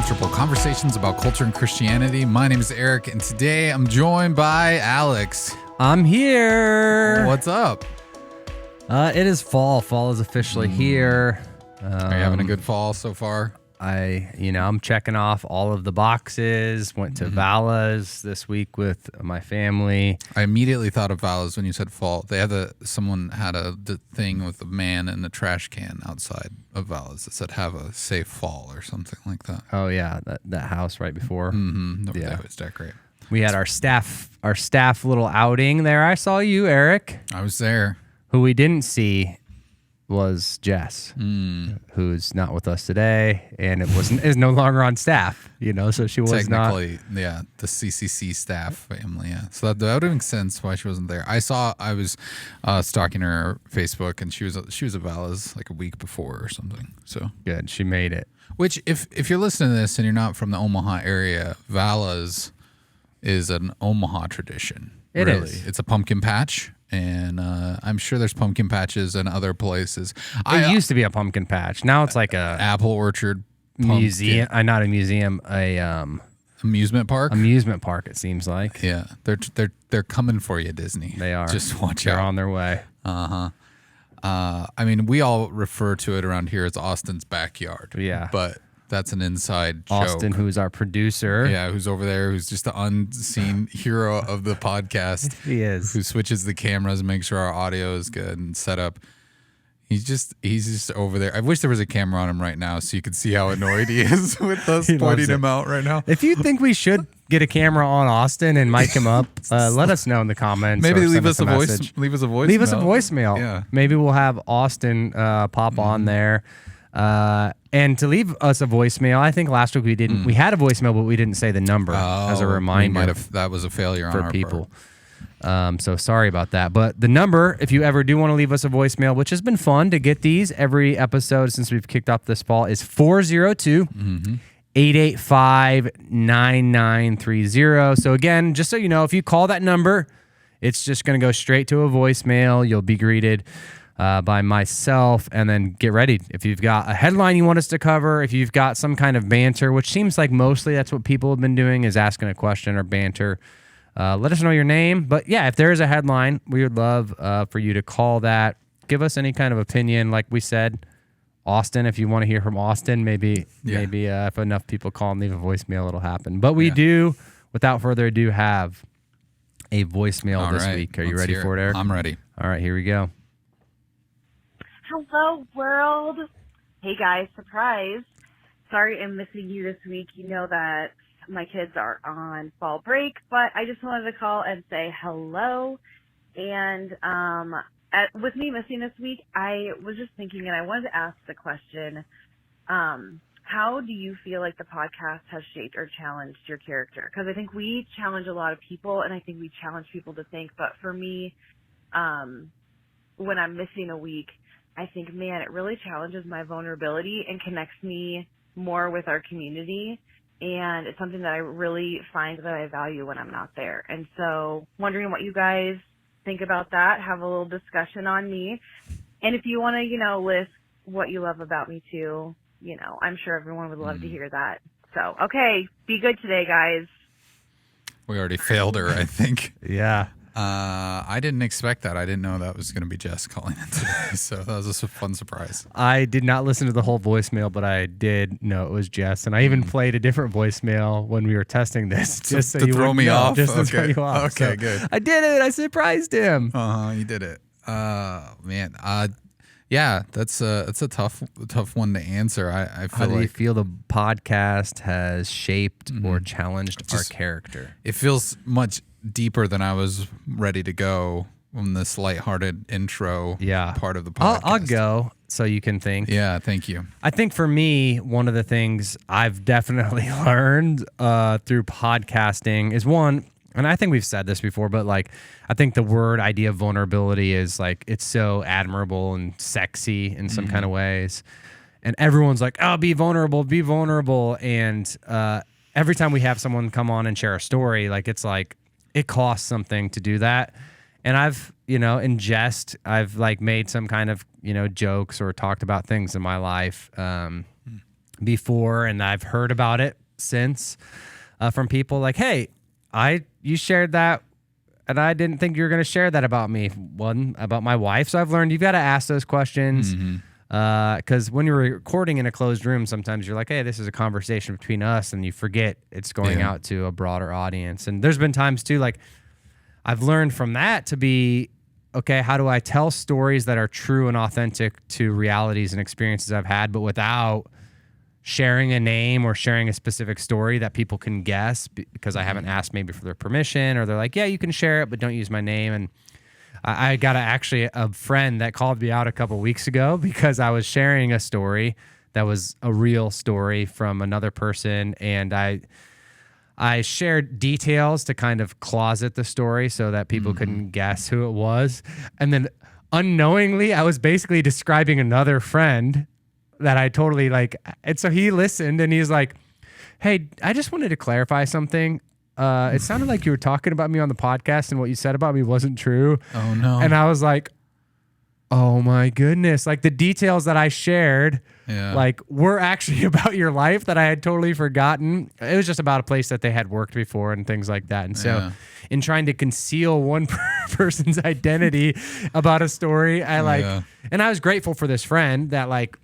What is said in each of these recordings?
Uncomfortable, conversations about culture and Christianity. My name is Eric, and today I'm joined by Alex. I'm here. What's up? It is fall. Fall is officially here. Are you having a good fall so far? I'm checking off all of the boxes. Went to Vala's this week with my family. I immediately thought of Vala's when you said fall. They had someone had the thing with a man in a trash can outside of Vala's that said "Have a safe fall" or something like that. Oh yeah, that house right before. Mm-hmm. Yeah. They always decorate. We had our staff little outing there. I saw you, Eric. I was there. Who we didn't see was Jess, who's not with us today, and is no longer on staff. So she was technically, yeah, the CCC staff family. Yeah, so that would make sense why she wasn't there. I was stalking her Facebook, and she was at Vala's like a week before or something. So good, she made it. Which, if you're listening to this and you're not from the Omaha area, Vala's is an Omaha tradition. It is. It's a pumpkin patch. And I'm sure there's pumpkin patches in other places. It used to be a pumpkin patch. Now it's like a apple orchard museum. Not a museum, amusement park. Amusement park. It seems like. Yeah, they're coming for you, Disney. They are. Just watch They're out. on their way. I mean, we all refer to it around here as Austin's backyard. Yeah, but that's an inside joke. Austin, who's our producer. Yeah, who's over there, who's just the unseen hero of the podcast. He is. Who switches the cameras and makes sure our audio is good and set up. He's just over there. I wish there was a camera on him right now so you could see how annoyed he is with us pointing him out right now. If you think we should get a camera on Austin and mic him up, let us know in the comments. Maybe leave us a voice. Leave us a voicemail. Leave us a voicemail. Yeah. Maybe we'll have Austin pop on there. And to leave us a voicemail, I think last week we didn't. We had a voicemail, but we didn't say the number as a reminder. That was a failure for on our people. So sorry about that. But the number, if you ever do want to leave us a voicemail, which has been fun to get these every episode since we've kicked off this fall, is 402-885-9930. So again, just so you know, if you call that number, it's just going to go straight to a voicemail. You'll be greeted by myself, and then get ready. If you've got a headline you want us to cover, if you've got some kind of banter, which seems like mostly that's what people have been doing, is asking a question or banter, let us know your name. But yeah, if there is a headline, we would love for you to call that. Give us any kind of opinion. Like we said, Austin, if you want to hear from Austin, maybe if enough people call and leave a voicemail, it'll happen. But we do, without further ado, have a voicemail this week. Are you ready for it, Eric? I'm ready. All right, here we go. Hello, world. Hey, guys. Surprise. Sorry I'm missing you this week. You know that my kids are on fall break, but I just wanted to call and say hello. And with me missing this week, I was just thinking, and I wanted to ask the question, how do you feel like the podcast has shaped or challenged your character? Because I think we challenge a lot of people, and I think we challenge people to think. But for me, when I'm missing a week, I think, man, it really challenges my vulnerability and connects me more with our community. And it's something that I really find that I value when I'm not there. And so wondering what you guys think about that, have a little discussion on me. And if you want to, list what you love about me too, I'm sure everyone would love to hear that. So, okay, be good today, guys. We already failed her, I think. Yeah. I didn't expect that. I didn't know that was going to be Jess calling in today, so that was a fun surprise. I did not listen to the whole voicemail, but I did know it was Jess, and I even played a different voicemail when we were testing this, just to throw me off. Just to throw you off. Okay, good. I did it. I surprised him. You did it. Man. Yeah, that's a tough one to answer. I feel How do you feel the podcast has shaped or challenged our character? It feels much deeper than I was ready to go on this lighthearted intro part of the podcast. I'll go so you can think. Yeah, thank you. I think for me, one of the things I've definitely learned through podcasting is one, and I think we've said this before, but like I think the idea of vulnerability is like it's so admirable and sexy in some kind of ways. And everyone's like, oh, be vulnerable, be vulnerable. And every time we have someone come on and share a story, like it's like, it costs something to do that. And I've, in jest, I've like made some kind of, jokes or talked about things in my life. before, and I've heard about it since from people like, hey, you shared that, and I didn't think you were going to share that about me. One, about my wife. So I've learned you've got to ask those questions. Because when you're recording in a closed room, sometimes you're like, hey, this is a conversation between us, and you forget it's going out to a broader audience. And there's been times too, like I've learned from that to be, okay, how do I tell stories that are true and authentic to realities and experiences I've had, but without sharing a name or sharing a specific story that people can guess because I haven't asked maybe for their permission, or they're like, yeah, you can share it, but don't use my name. And I got actually a friend that called me out a couple weeks ago because I was sharing a story that was a real story from another person, and I shared details to kind of closet the story so that people couldn't guess who it was. And then unknowingly, I was basically describing another friend that I totally like. And so he listened and he's like, hey, I just wanted to clarify something. It sounded like you were talking about me on the podcast and what you said about me wasn't true. Oh, no. And I was like, oh my goodness. Like the details that I shared, like were actually about your life that I had totally forgotten. It was just about a place that they had worked before and things like that. And so in trying to conceal one person's identity about a story, and I was grateful for this friend that like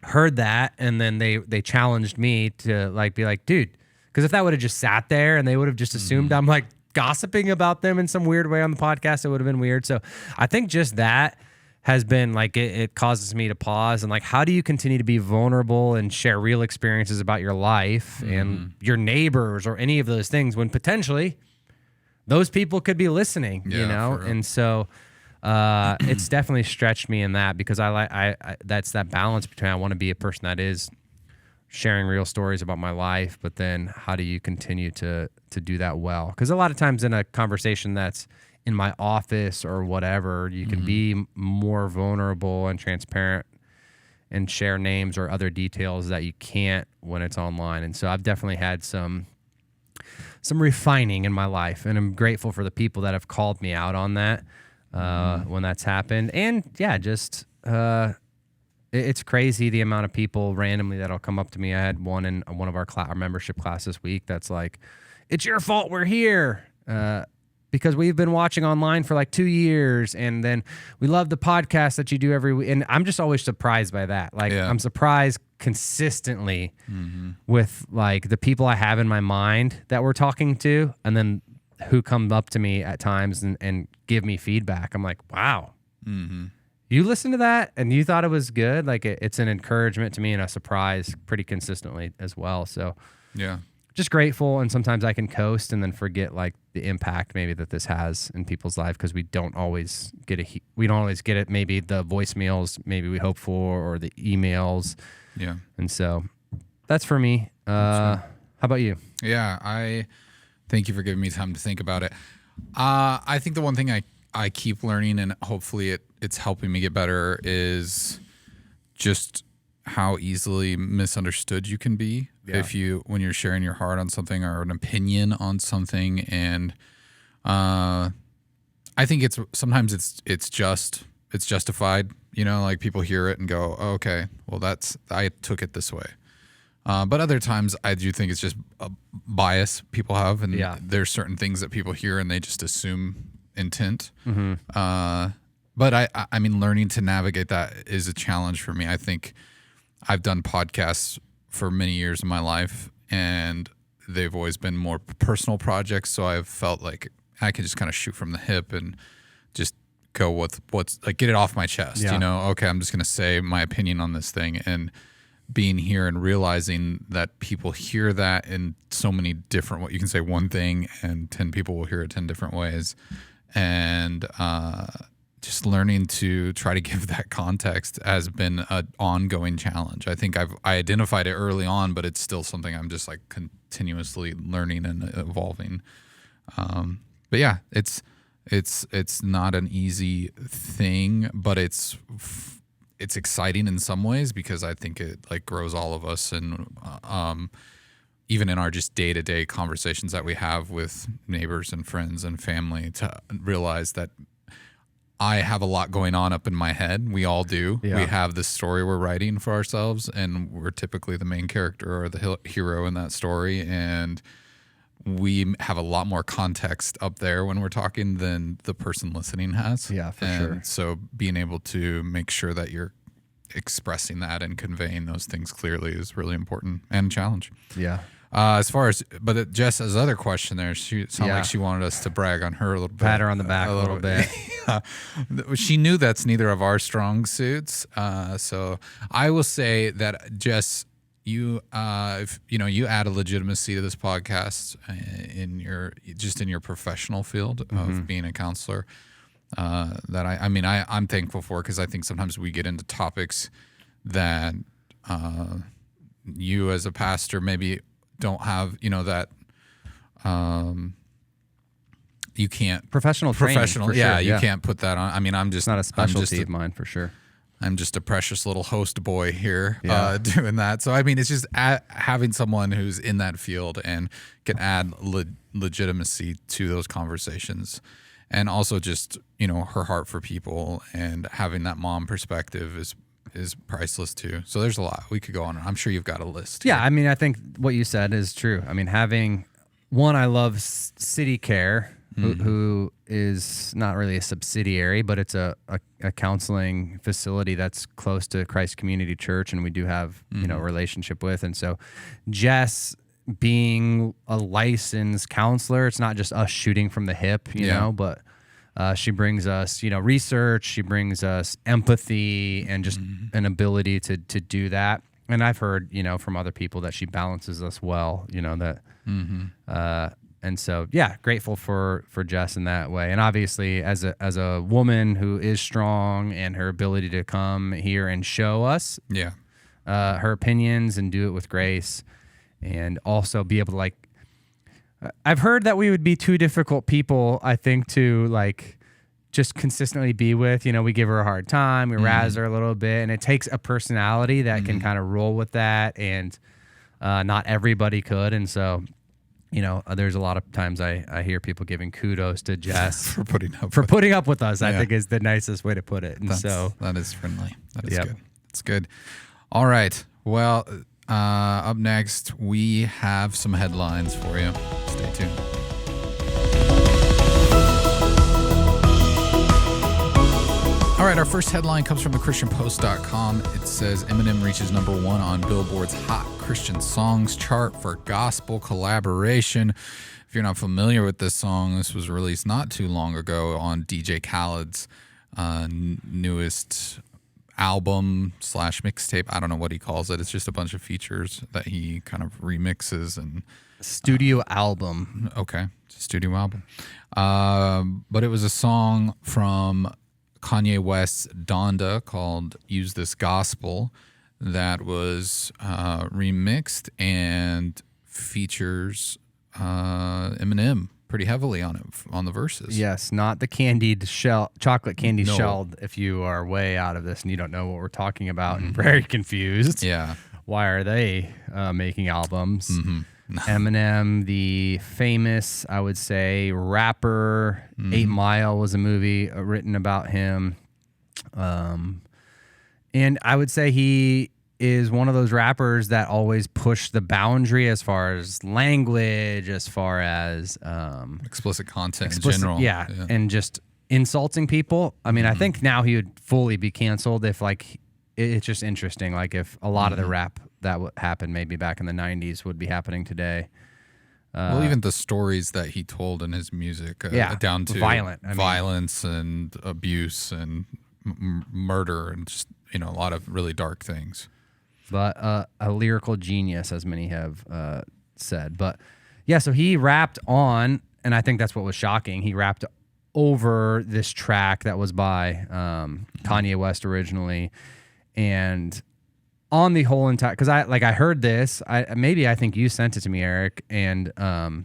heard that. And then they challenged me to like, be like, dude, because if that would have just sat there and they would have just assumed I'm like gossiping about them in some weird way on the podcast, it would have been weird. So I think just that has been like, it causes me to pause and like, how do you continue to be vulnerable and share real experiences about your life and your neighbors or any of those things when potentially those people could be listening, you know? And so it's definitely stretched me in that because I that's that balance between I want to be a person that is sharing real stories about my life, but then how do you continue to do that well? Because a lot of times in a conversation that's in my office or whatever, you can be more vulnerable and transparent and share names or other details that you can't when it's online. And so I've definitely had some refining in my life, and I'm grateful for the people that have called me out on that when that's happened. And yeah, just it's crazy the amount of people randomly that'll come up to me. I had one in one of our membership class this week that's like, it's your fault we're here because we've been watching online for like 2 years, and then we love the podcast that you do every week. And I'm just always surprised by that. Like I'm surprised consistently with like the people I have in my mind that we're talking to, and then who come up to me at times and give me feedback. I'm like, wow. You listened to that and you thought it was good. Like it's an encouragement to me and a surprise pretty consistently as well. So just grateful. And sometimes I can coast and then forget like the impact maybe that this has in people's life, because we don't always get it. Maybe the voicemails maybe we hope for, or the emails. Yeah. And so that's for me. How about you? Yeah. I thank you for giving me time to think about it. I think the one thing I keep learning, and hopefully it's helping me get better, is just how easily misunderstood you can be when you're sharing your heart on something or an opinion on something. And I think sometimes it's justified, you know, like people hear it and go, oh, okay, well I took it this way. But other times I do think it's just a bias people have, and there's certain things that people hear and they just assume intent. But I mean, learning to navigate that is a challenge for me. I think I've done podcasts for many years in my life, and they've always been more personal projects. So I've felt like I can just kind of shoot from the hip and just go with what's like, get it off my chest, you know? Okay, I'm just going to say my opinion on this thing. And being here and realizing that people hear that in so many different ways. You can say one thing and 10 people will hear it 10 different ways. And just learning to try to give that context has been an ongoing challenge. I think I identified it early on, but it's still something I'm just like continuously learning and evolving. But yeah, it's not an easy thing, but it's exciting in some ways, because I think it like grows all of us, and even in our just day-to-day conversations that we have with neighbors and friends and family, to realize that I have a lot going on up in my head. We all do. Yeah. We have this story we're writing for ourselves, and we're typically the main character or the hero in that story. And we have a lot more context up there when we're talking than the person listening has. Yeah, for and sure. So being able to make sure that you're expressing that and conveying those things clearly is really important and a challenge. Yeah. As far as, but Jess, as other question there, she sounded Yeah. like she wanted us to brag on her a little bit. Pat her on the back a little bit. Yeah. She knew that's neither of our strong suits. So I will say that, Jess, you, if you add a legitimacy to this podcast in your professional field of being a counselor. That I'm thankful for, because I think sometimes we get into topics that you as a pastor maybe don't have, that you can't Professional training, for yeah, sure, you can't put that on. I mean, It's not a specialty of mine for sure. I'm just a precious little host boy here Yeah. doing that. So, I mean, it's just having someone who's in that field and can add legitimacy to those conversations. And also just, her heart for people and having that mom perspective is priceless too. So there's a lot. We could go on. I'm sure you've got a list. Yeah, here. I mean, I think what you said is true. I mean, having one, I love City Care, who is not really a subsidiary, but it's a counseling facility that's close to Christ Community Church, and we do have a relationship with. And so, Jess being a licensed counselor, it's not just us shooting from the hip, you know, but she brings us, research, she brings us empathy and just an ability to do that. And I've heard, from other people that she balances us well, that, and so, yeah, grateful for Jess in that way. And obviously as a woman who is strong and her ability to come here and show us her opinions and do it with grace, and also be able to I've heard that we would be two difficult people, I think, to just consistently be with. We give her a hard time, we razz her a little bit, and it takes a personality that can kind of roll with that, and not everybody could. And so, there's a lot of times I hear people giving kudos to Jess for putting up with us. I think is the nicest way to put it. And that is friendly. That is good. It's good. All right. Well, up next, we have some headlines for you. Stay tuned. All right, our first headline comes from thechristianpost.com. It says Eminem reaches #1 on Billboard's Hot Christian Songs chart for gospel collaboration. If you're not familiar with this song, this was released not too long ago on DJ Khaled's newest album / mixtape. I don't know what he calls it. It's just a bunch of features that he kind of remixes and studio album. Okay, it's a studio album. But it was a song from Kanye West's Donda called "Use This Gospel" that was remixed and features Eminem pretty heavily on the verses. Yes, not the chocolate candy shelled. If you are way out of this and you don't know what we're talking about and very confused, why are they making albums? Eminem, the famous, I would say, rapper. 8 Mile was a movie written about him, and I would say he is one of those rappers that always push the boundary as far as language, as far as explicit content in general. Yeah, and just insulting people. I mean, I think now he would fully be canceled if it's just interesting. If a lot of the rap that happened maybe back in the 90s would be happening today. Well, even the stories that he told in his music, down to violence and abuse and murder and just, a lot of really dark things. But a lyrical genius, as many have said. But yeah, so he rapped on, and I think that's what was shocking. He rapped over this track that was by Kanye West originally, and on the whole entire, because I heard this, I think you sent it to me, Eric, and I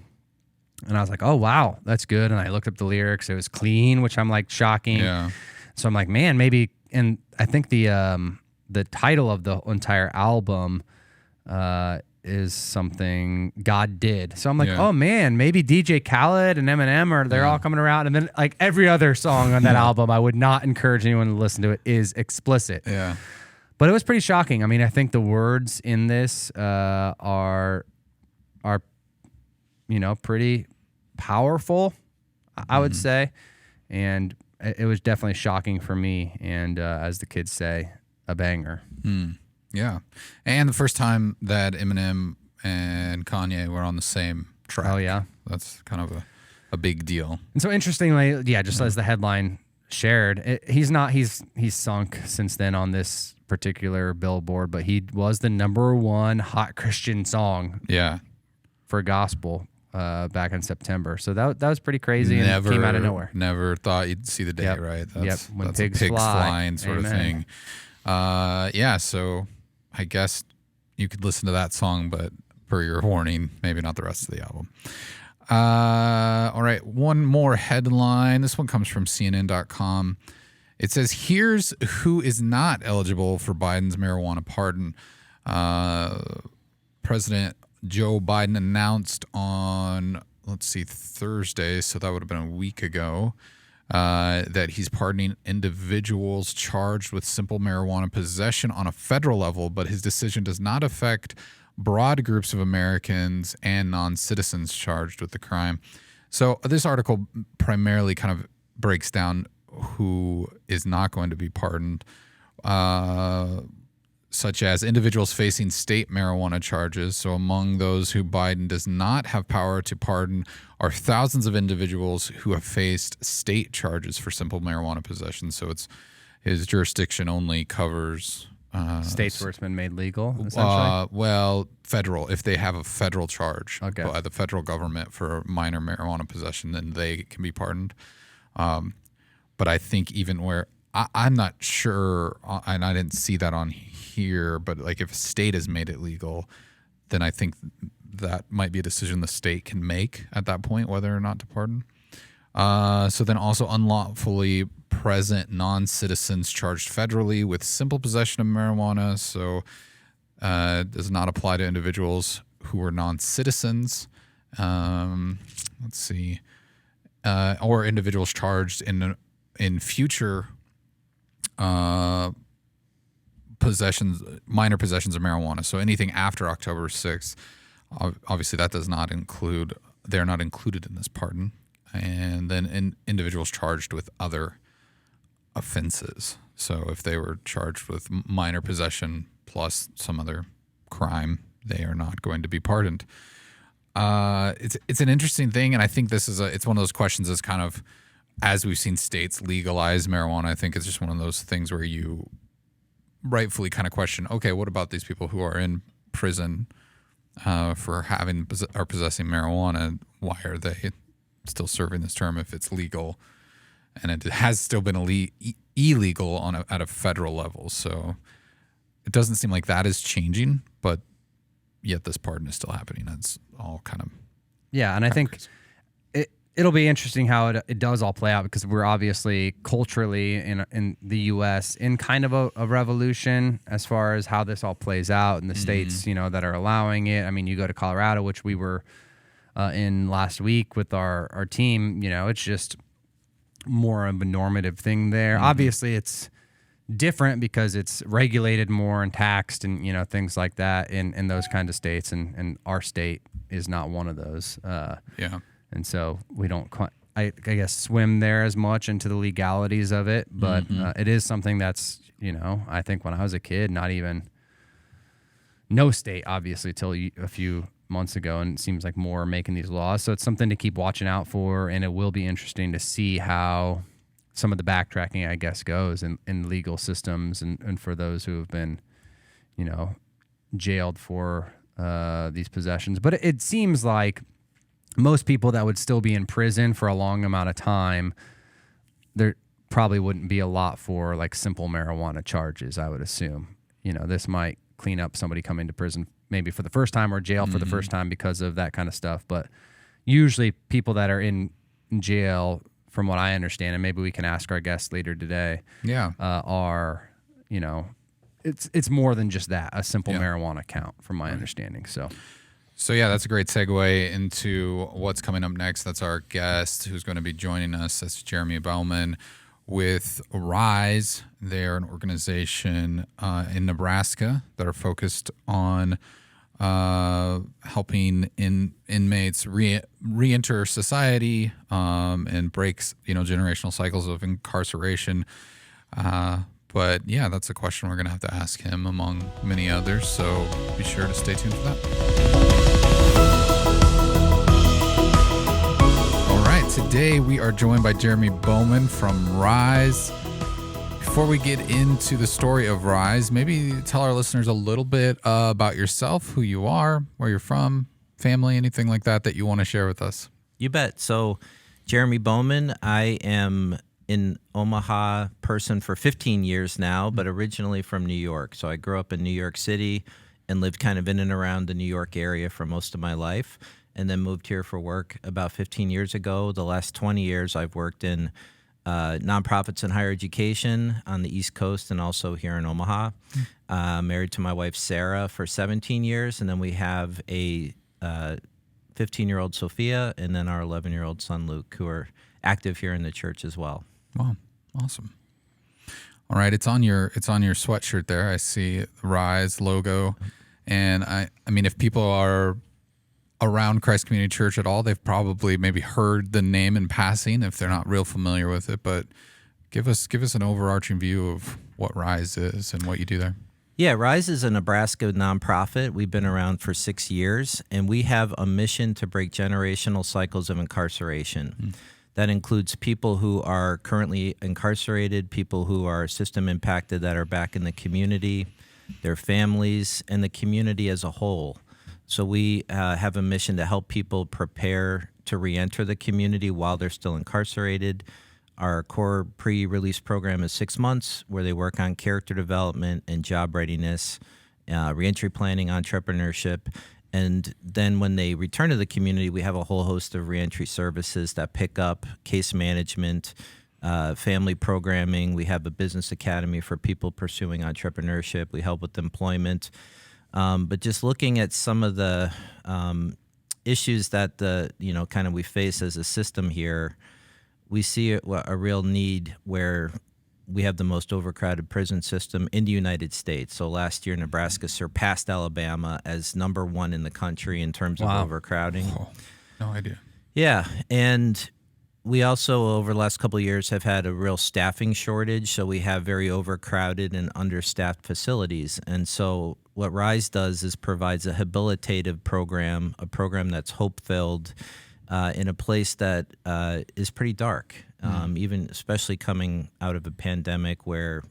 was like, oh wow, that's good. And I looked up the lyrics; it was clean, which I'm shocking. Yeah. So I'm like, man, maybe. And I think the title of the entire album is something God did. So I'm like, Yeah. oh man, maybe DJ Khaled and Eminem they're all coming around. And then like every other song on that album, I would not encourage anyone to listen to it, is explicit. Yeah. But it was pretty shocking. I mean, I think the words in this are pretty powerful, I would say. And it was definitely shocking for me. And as the kids say, a banger. Yeah. And the first time that Eminem and Kanye were on the same track. Oh, yeah. That's kind of a big deal. And so interestingly, as the headline shared, he's sunk since then on this particular Billboard, but he was the #1 hot Christian song for gospel back in September. So that was pretty crazy and came out of nowhere. Never thought you'd see the day, right? That's, When that's pigs a pigs fly. flying sort of thing. So I guess you could listen to that song, but per your warning, maybe not the rest of the album. All right, one more headline. This one comes from CNN.com. It says, here's who is not eligible for Biden's marijuana pardon. President Joe Biden announced on, Thursday, so that would have been a week ago, that he's pardoning individuals charged with simple marijuana possession on a federal level, but his decision does not affect broad groups of Americans and non-citizens charged with the crime. So this article primarily kind of breaks down who is not going to be pardoned, such as individuals facing state marijuana charges. So among those who Biden does not have power to pardon are thousands of individuals who have faced state charges for simple marijuana possession. So it's his jurisdiction only covers States where it's been made legal, essentially? Federal. If they have a federal charge Okay. by the federal government for minor marijuana possession, then they can be pardoned. But I think even where I'm not sure, and I didn't see that on here, but like if a state has made it legal, then I think that might be a decision the state can make at that point, whether or not to pardon. So then also unlawfully present non-citizens charged federally with simple possession of marijuana. So does not apply to individuals who are non-citizens. Or individuals charged in future minor possessions of marijuana. So anything after October 6th, obviously that does not include, they're not included in this pardon. And then individuals charged with other offenses. So if they were charged with minor possession plus some other crime, they are not going to be pardoned. It's an interesting thing, and I think this is it's one of those questions that's kind of, as we've seen states legalize marijuana, I think it's just one of those things where you rightfully kind of question, okay, what about these people who are in prison for having or possessing marijuana? Why are they still serving this term if it's legal? And it has still been illegal at a federal level. So it doesn't seem like that is changing, but yet this pardon is still happening. It's all kind of and I think it'll be interesting how it does all play out, because we're obviously culturally in the U.S. in kind of a revolution as far as how this all plays out in the states, that are allowing it. I mean, you go to Colorado, which we were in last week with our team, it's just more of a normative thing there. Obviously, it's different because it's regulated more and taxed and, things like that in those kind of states. And our state is not one of those. And so we don't, I guess, swim there as much into the legalities of it. But it is something that's, I think when I was a kid, no state, obviously, till a few months ago, and it seems like more are making these laws. So it's something to keep watching out for, and it will be interesting to see how some of the backtracking, I guess, goes in legal systems and for those who have been, jailed for these possessions. But it seems like most people that would still be in prison for a long amount of time, there probably wouldn't be a lot for like simple marijuana charges, I would assume. This might clean up somebody coming to prison maybe for the first time or jail for the first time because of that kind of stuff. But usually people that are in jail, from what I understand, and maybe we can ask our guests later today, are, it's more than just that, a simple Yeah. marijuana count, from my understanding. So yeah, that's a great segue into what's coming up next. That's our guest who's going to be joining us. That's Jeremy Bouman with Rise. They're an organization in Nebraska that are focused on helping inmates re-enter society and breaks generational cycles of incarceration. But yeah, that's a question we're going to have to ask him among many others. So be sure to stay tuned for that. All right, today we are joined by Jeremy Bouman from Rise. Before we get into the story of Rise, maybe tell our listeners a little bit about yourself, who you are, where you're from, family, anything like that you want to share with us. You bet. So, Jeremy Bouman, I am in Omaha person for 15 years now, but originally from New York. So I grew up in New York City and lived kind of in and around the New York area for most of my life, and then moved here for work about 15 years ago. The last 20 years I've worked in nonprofits and higher education on the East Coast and also here in Omaha. Married to my wife, Sarah, for 17 years, and then we have a 15-year-old Sophia and then our 11-year-old son, Luke, who are active here in the church as well. Wow, awesome. All right, it's on your sweatshirt there. I see the Rise logo, and I mean, if people are around Christ Community Church at all, they've probably maybe heard the name in passing if they're not real familiar with it. But give us an overarching view of what Rise is and what you do there. Yeah, Rise is a Nebraska nonprofit. We've been around for 6 years, and we have a mission to break generational cycles of incarceration. That includes people who are currently incarcerated, people who are system impacted that are back in the community, their families, and the community as a whole. So we have a mission to help people prepare to reenter the community while they're still incarcerated. Our core pre-release program is 6 months, where they work on character development and job readiness, reentry planning, entrepreneurship. And then when they return to the community, we have a whole host of reentry services that pick up case management, family programming. We have a business academy for people pursuing entrepreneurship. We help with employment. But just looking at some of the issues that we face as a system here, we see a real need where we have the most overcrowded prison system in the United States. So last year, Nebraska surpassed Alabama as number one in the country in terms of overcrowding. Oh, no idea. Yeah, and we also, over the last couple of years, have had a real staffing shortage. So we have very overcrowded and understaffed facilities. And so what Rise does is provides a habilitative program, a program that's hope-filled, in a place that is pretty dark, even especially coming out of a pandemic where,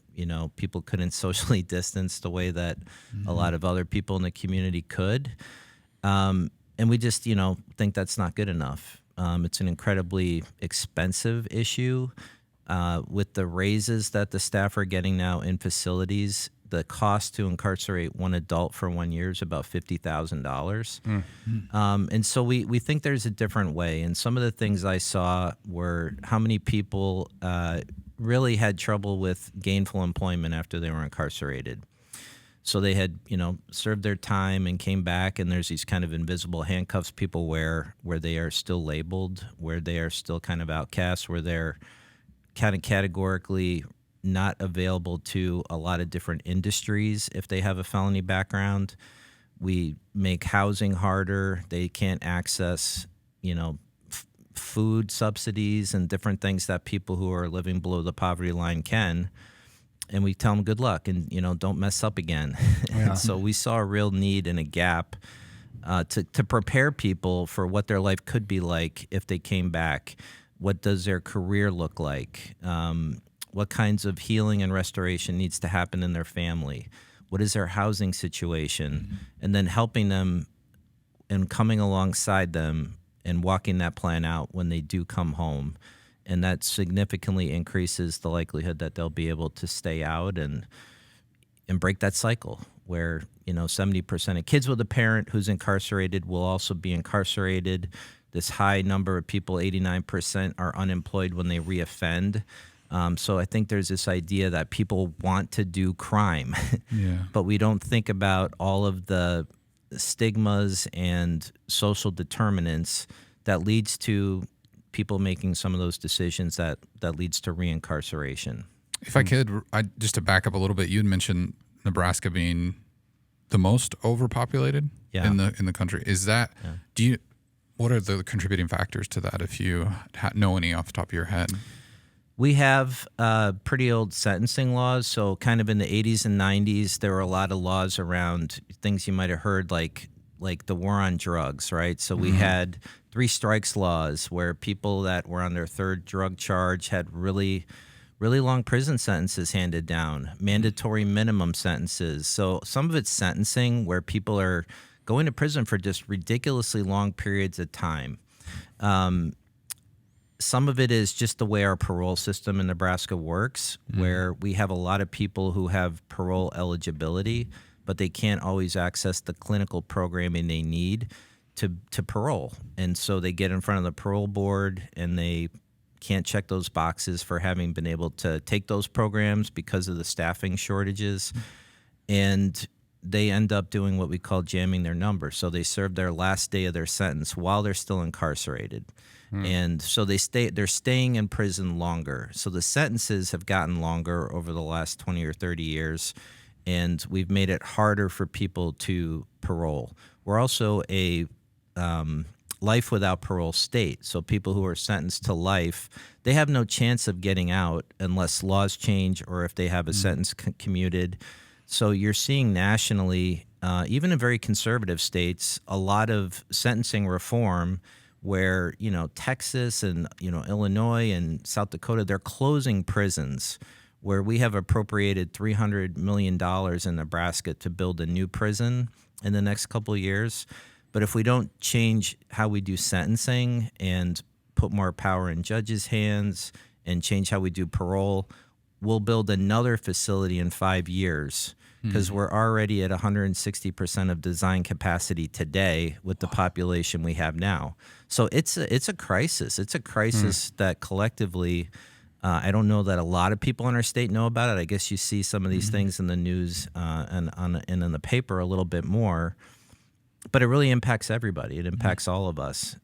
people couldn't socially distance the way that a lot of other people in the community could. And we just, think that's not good enough. It's an incredibly expensive issue. With the raises that the staff are getting now in facilities, the cost to incarcerate one adult for 1 year is about $50,000. And so we think there's a different way. And some of the things I saw were how many people really had trouble with gainful employment after they were incarcerated. So they had, served their time and came back, and there's these kind of invisible handcuffs people wear where they are still labeled, where they are still kind of outcasts, where they're kind of categorically not available to a lot of different industries if they have a felony background. We make housing harder. They can't access, food subsidies and different things that people who are living below the poverty line can. And we tell them good luck and, don't mess up again. Yeah. So we saw a real need and a gap to prepare people for what their life could be like if they came back. What does their career look like? What kinds of healing and restoration needs to happen in their family? What is their housing situation? And then helping them and coming alongside them and walking that plan out when they do come home. And that significantly increases the likelihood that they'll be able to stay out and break that cycle where, 70% of kids with a parent who's incarcerated will also be incarcerated. This high number of people, 89%, are unemployed when they reoffend. So I think there's this idea that people want to do crime, Yeah. but we don't think about all of the stigmas and social determinants that leads to people making some of those decisions that leads to reincarceration. If I could, just to back up a little bit, you had mentioned Nebraska being the most overpopulated Yeah. in the country. Is that what are the contributing factors to that? If you know any off the top of your head? We have pretty old sentencing laws. So kind of in the 80s and 90s, there were a lot of laws around things you might have heard, like the war on drugs, right? So we had 3 strikes laws where people that were on their 3rd drug charge had really long prison sentences handed down, mandatory minimum sentences. So some of it's sentencing where people are going to prison for just ridiculously long periods of time. Some of it is just the way our parole system in Nebraska works, where we have a lot of people who have parole eligibility, but they can't always access the clinical programming they need to parole. And so they get in front of the parole board and they can't check those boxes for having been able to take those programs because of the staffing shortages. And they end up doing what we call jamming their number. So they serve their last day of their sentence while they're still incarcerated. And so they're staying in prison longer. So the sentences have gotten longer over the last 20 or 30 years, and we've made it harder for people to parole. We're also a life without parole state. So people who are sentenced to life, they have no chance of getting out unless laws change or if they have a sentence commuted. So you're seeing nationally, even in very conservative states, a lot of sentencing reform where, Texas and, Illinois and South Dakota, they're closing prisons, where we have appropriated $300 million in Nebraska to build a new prison in the next couple of years. But if we don't change how we do sentencing and put more power in judges' hands and change how we do parole, we'll build another facility in 5 years, because we're already at 160% of design capacity today with the population we have now. So it's a crisis. It's a crisis that collectively, I don't know that a lot of people in our state know about it. I guess you see some of these things in the news and in the paper a little bit more, but it really impacts everybody. It impacts all of us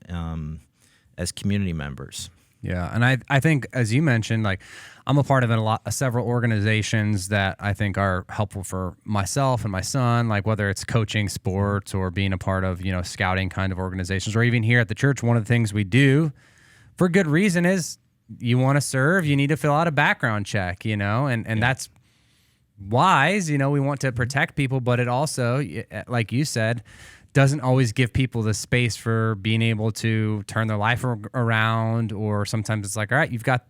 as community members. Yeah, and I think, as you mentioned, like I'm a part of several organizations that I think are helpful for myself and my son, like whether it's coaching sports or being a part of, scouting kind of organizations, or even here at the church. One of the things we do for good reason is you want to serve, you need to fill out a background check, and that's wise. We want to protect people, but it also, like you said, doesn't always give people the space for being able to turn their life around, or sometimes it's like, all right, you've got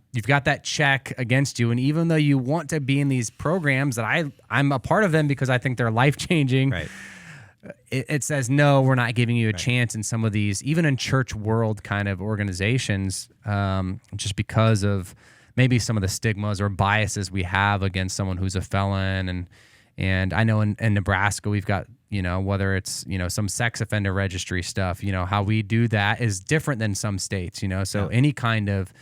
that check against you, and even though you want to be in these programs that I'm a part of them because I think they're life-changing, Right. It says, no, we're not giving you a chance in some of these, even in church world kind of organizations, just because of maybe some of the stigmas or biases we have against someone who's a felon. And I know in Nebraska, we've got, whether it's, some sex offender registry stuff, how we do that is different than some states, so any kind of,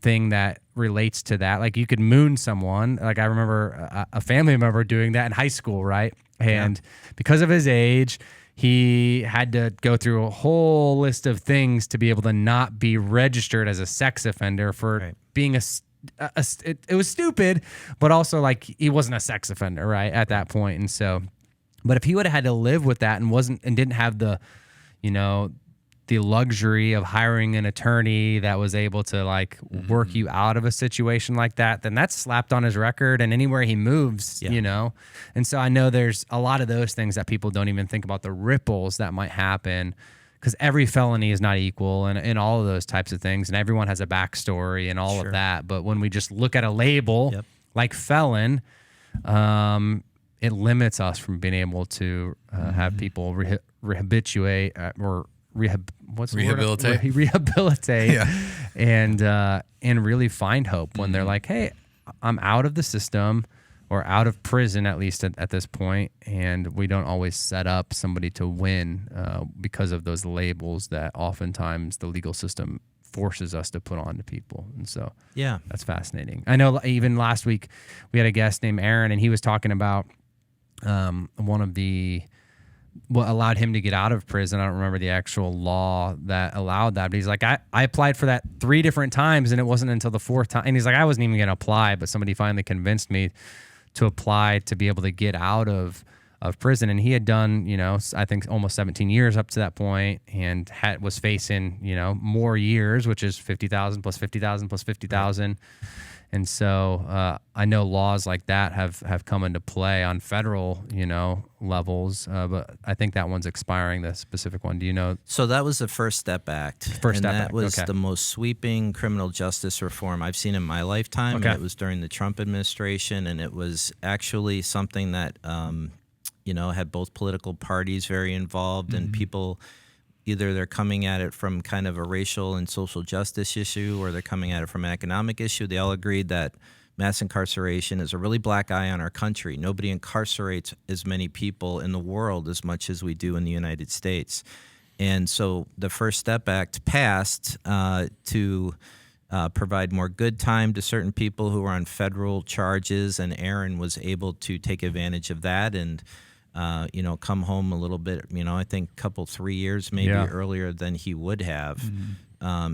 thing that relates to that, like you could moon someone. Like I remember a family member doing that in high school, right? And because of his age, he had to go through a whole list of things to be able to not be registered as a sex offender for being it was stupid, but also like he wasn't a sex offender, right, at that point. And so, but if he would have had to live with that and didn't have the, the luxury of hiring an attorney that was able to like work you out of a situation like that, then that's slapped on his record and anywhere he moves, And so I know there's a lot of those things that people don't even think about, the ripples that might happen, because every felony is not equal and all of those types of things. And everyone has a backstory and all of that. But when we just look at a label like felon, it limits us from being able to have people rehabilitate and really find hope when they're like, hey, I'm out of the system or out of prison, at least at this point, and we don't always set up somebody to win because of those labels that oftentimes the legal system forces us to put on to people. And so Yeah. that's fascinating. I know even last week we had a guest named Aaron, and he was talking about one of the what allowed him to get out of prison. I don't remember the actual law that allowed that, but he's like, I applied for that 3 different times, and it wasn't until the 4th time. And he's like, I wasn't even going to apply, but somebody finally convinced me to apply to be able to get out of prison. And he had done, I think almost 17 years up to that point, and was facing, more years, which is 50,000 plus 50,000 plus 50,000. Right. And so I know laws like that have come into play on federal, levels, but I think that one's expiring, the specific one. Do you know? So that was the First Step Act. That was the most sweeping criminal justice reform I've seen in my lifetime. Okay. And it was during the Trump administration, and it was actually something that, had both political parties very involved, and people, either they're coming at it from kind of a racial and social justice issue, or they're coming at it from an economic issue. They all agreed that mass incarceration is a really black eye on our country. Nobody incarcerates as many people in the world as much as we do in the United States. And so the First Step Act passed to provide more good time to certain people who were on federal charges, and Aaron was able to take advantage of that and come home a little bit, I think a couple, 3 years maybe earlier than he would have.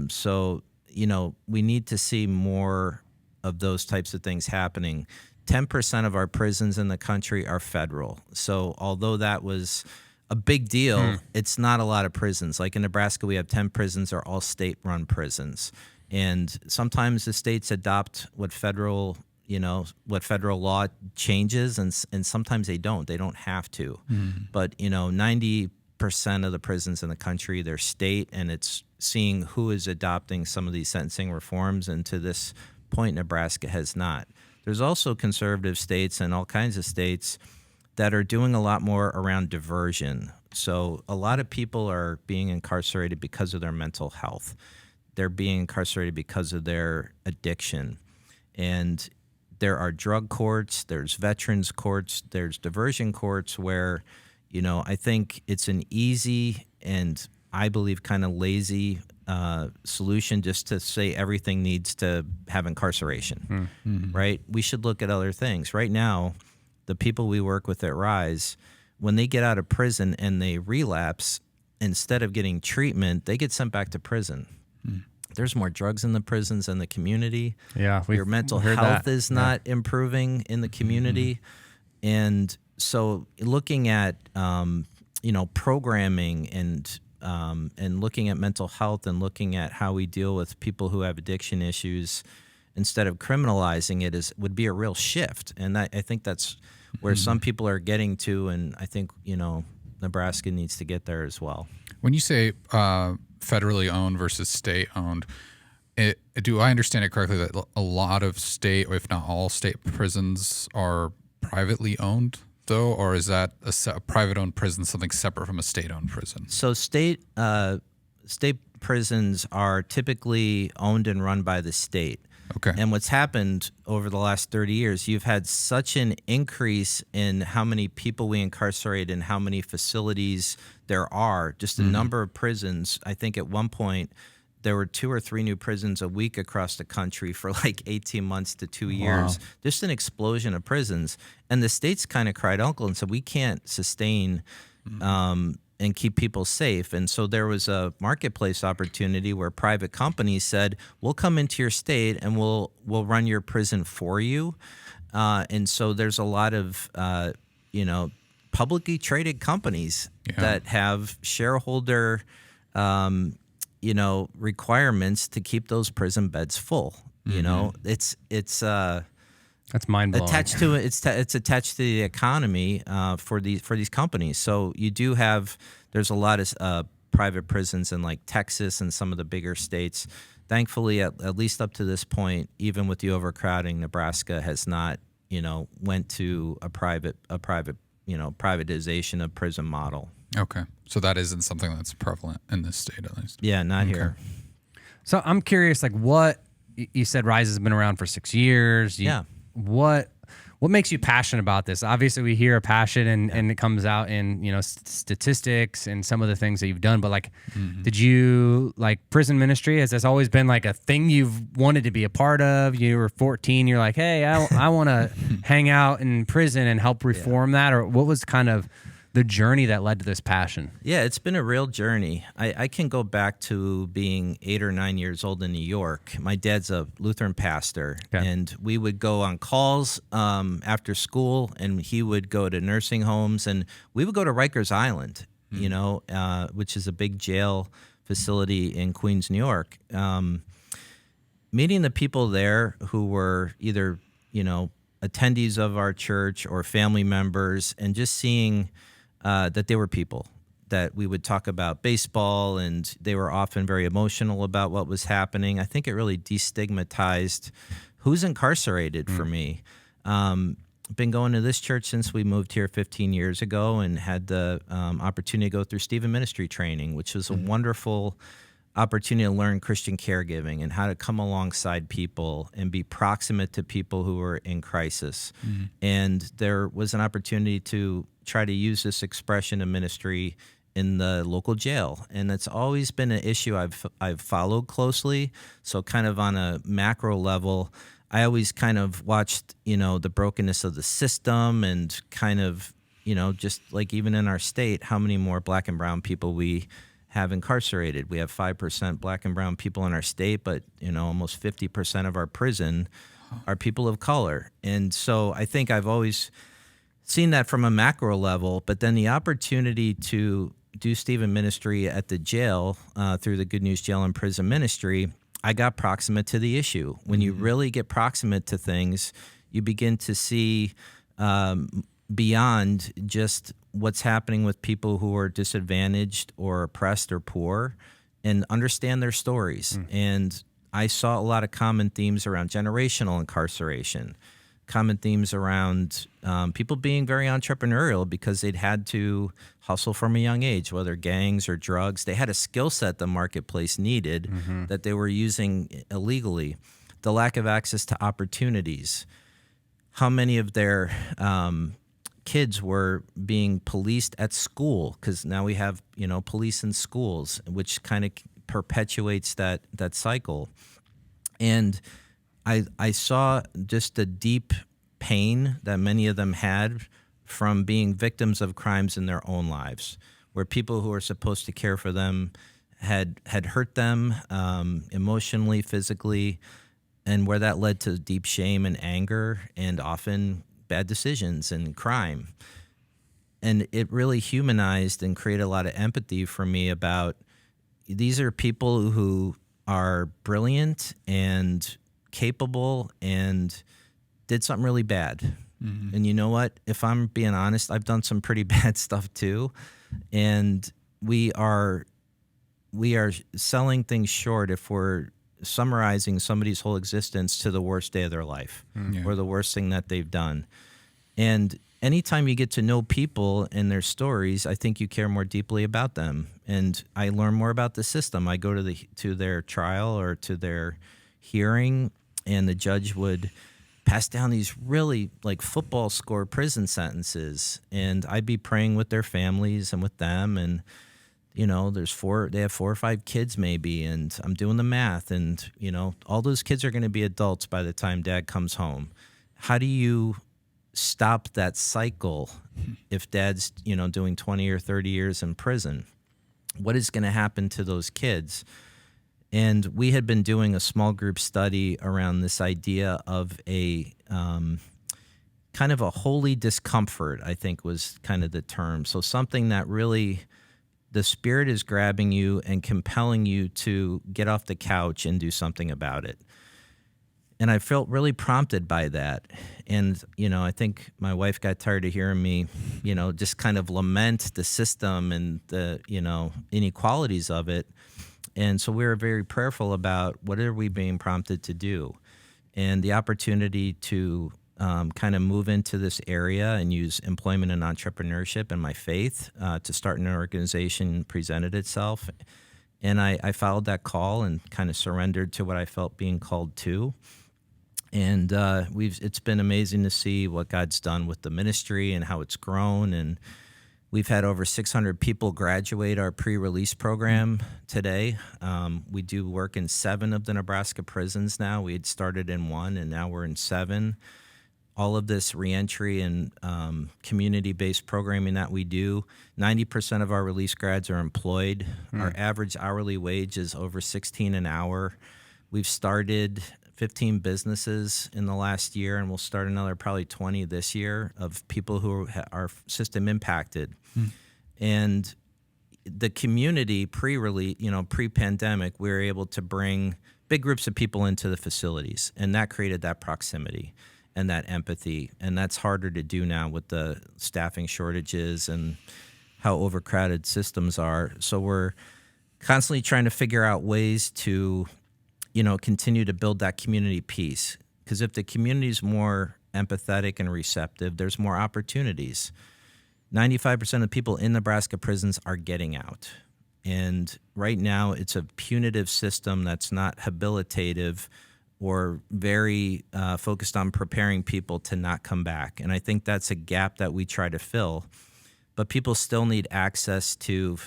So, we need to see more of those types of things happening. 10% of our prisons in the country are federal. So although that was a big deal, it's not a lot of prisons. Like in Nebraska, we have 10 prisons, are all state-run prisons. And sometimes the states adopt what federal law changes, and sometimes they don't. They don't have to. But, 90% of the prisons in the country, they're state, and it's seeing who is adopting some of these sentencing reforms, and to this point, Nebraska has not. There's also conservative states and all kinds of states that are doing a lot more around diversion. So a lot of people are being incarcerated because of their mental health. They're being incarcerated because of their addiction. And there are drug courts, there's veterans courts, there's diversion courts where, I think it's an easy and I believe kind of lazy solution just to say everything needs to have incarceration, right? We should look at other things. Right now, the people we work with at Rise, when they get out of prison and they relapse, instead of getting treatment, they get sent back to prison. There's more drugs in the prisons and the community. Yeah, your mental health is not improving in the community, and so looking at programming and looking at mental health and looking at how we deal with people who have addiction issues instead of criminalizing it would be a real shift. And I think that's where some people are getting to, and I think Nebraska needs to get there as well. When you say federally owned versus state owned, do I understand it correctly that a lot of state, if not all state prisons are privately owned though, or is that a private owned prison something separate from a state owned prison? So state prisons are typically owned and run by the state. Okay. And what's happened over the last 30 years, you've had such an increase in how many people we incarcerate and how many facilities there are, just the number of prisons. I think at one point there were 2 or 3 new prisons a week across the country for like 18 months to 2 years. Wow. Just an explosion of prisons. And the states kind of cried uncle and said, we can't sustain and keep people safe. And so there was a marketplace opportunity where private companies said, we'll come into your state and we'll run your prison for you. And so there's a lot of, publicly traded companies that have shareholder, requirements to keep those prison beds full. It's that's mind blowing. Attached to it, it's attached to the economy for these companies. So you do have there's a lot of private prisons in like Texas and some of the bigger states. Thankfully, at least up to this point, even with the overcrowding, Nebraska has not went to a privatization of prison model. Okay, so that isn't something that's prevalent in this state at least. Yeah, not here. So I'm curious, like what you said, Rise has been around for 6 years. What what makes you passionate about this? Obviously, we hear a passion and it comes out in, statistics and some of the things that you've done. But like, did you like prison ministry? Has this always been like a thing you've wanted to be a part of? You were 14. You're like, hey, I want to hang out in prison and help reform that. Or what was kind of the journey that led to this passion? Yeah, it's been a real journey. I can go back to being 8 or 9 years old in New York. My dad's a Lutheran pastor, and we would go on calls after school, and he would go to nursing homes, and we would go to Rikers Island, which is a big jail facility in Queens, New York. Meeting the people there who were either, attendees of our church or family members, and just seeing that they were people, that we would talk about baseball, and they were often very emotional about what was happening. I think it really destigmatized who's incarcerated for me. Been going to this church since we moved here 15 years ago, and had the opportunity to go through Stephen Ministry training, which was a wonderful opportunity to learn Christian caregiving and how to come alongside people and be proximate to people who were in crisis. And there was an opportunity to try to use this expression of ministry in the local jail. And it's always been an issue I've followed closely. So kind of on a macro level, I always kind of watched, the brokenness of the system, and kind of, just like even in our state, how many more black and brown people we have incarcerated. We have 5% black and brown people in our state, but almost 50% of our prison are people of color. And so I think I've always seen that from a macro level, but then the opportunity to do Stephen Ministry at the jail through the Good News Jail and Prison Ministry, I got proximate to the issue. When you really get proximate to things, you begin to see beyond just what's happening with people who are disadvantaged or oppressed or poor, and understand their stories. And I saw a lot of common themes around generational incarceration, common themes around people being very entrepreneurial because they'd had to hustle from a young age, whether gangs or drugs. They had a skill set the marketplace needed that they were using illegally. The lack of access to opportunities. How many of their kids were being policed at school, because now we have police in schools, which kind of perpetuates that cycle. And I saw just the deep pain that many of them had from being victims of crimes in their own lives, where people who are supposed to care for them had hurt them emotionally, physically, and where that led to deep shame and anger, and often bad decisions and crime. And it really humanized and created a lot of empathy for me about, these are people who are brilliant and capable and did something really bad. And you know what? If I'm being honest, I've done some pretty bad stuff too. And we are selling things short if we're summarizing somebody's whole existence to the worst day of their life or the worst thing that they've done. And anytime you get to know people and their stories, I think you care more deeply about them. And I learn more about the system. I go to their trial or to their hearing, and the judge would pass down these really like football score prison sentences, and I'd be praying with their families and with them, and they have 4 or 5 kids maybe, and I'm doing the math, and all those kids are going to be adults by the time dad comes home. How do you stop that cycle if dad's doing 20 or 30 years in prison? What is going to happen to those kids? And we had been doing a small group study around this idea of a kind of a holy discomfort, I think was kind of the term. So something that really, the Spirit is grabbing you and compelling you to get off the couch and do something about it. And I felt really prompted by that. And, I think my wife got tired of hearing me, just kind of lament the system and the, inequalities of it. And so we were very prayerful about what are we being prompted to do. And the opportunity to kind of move into this area and use employment and entrepreneurship and my faith to start an organization presented itself. And I followed that call and kind of surrendered to what I felt being called to. And it's been amazing to see what God's done with the ministry and how it's grown. And we've had over 600 people graduate our pre-release program today. We do work in 7 of the Nebraska prisons now. We had started in 1, and now we're in 7. All of this reentry and community-based programming that we do, 90% of our release grads are employed. Our average hourly wage is over $16 an hour. We've started 15 businesses in the last year, and we'll start another probably 20 this year of people who are system impacted. And the community pre-pandemic, we were able to bring big groups of people into the facilities, and that created that proximity and that empathy. And that's harder to do now with the staffing shortages and how overcrowded systems are. So we're constantly trying to figure out ways to continue to build that community piece. Because if the community is more empathetic and receptive, there's more opportunities. 95% of people in Nebraska prisons are getting out. And right now, it's a punitive system that's not habilitative or very focused on preparing people to not come back. And I think that's a gap that we try to fill. But people still need access to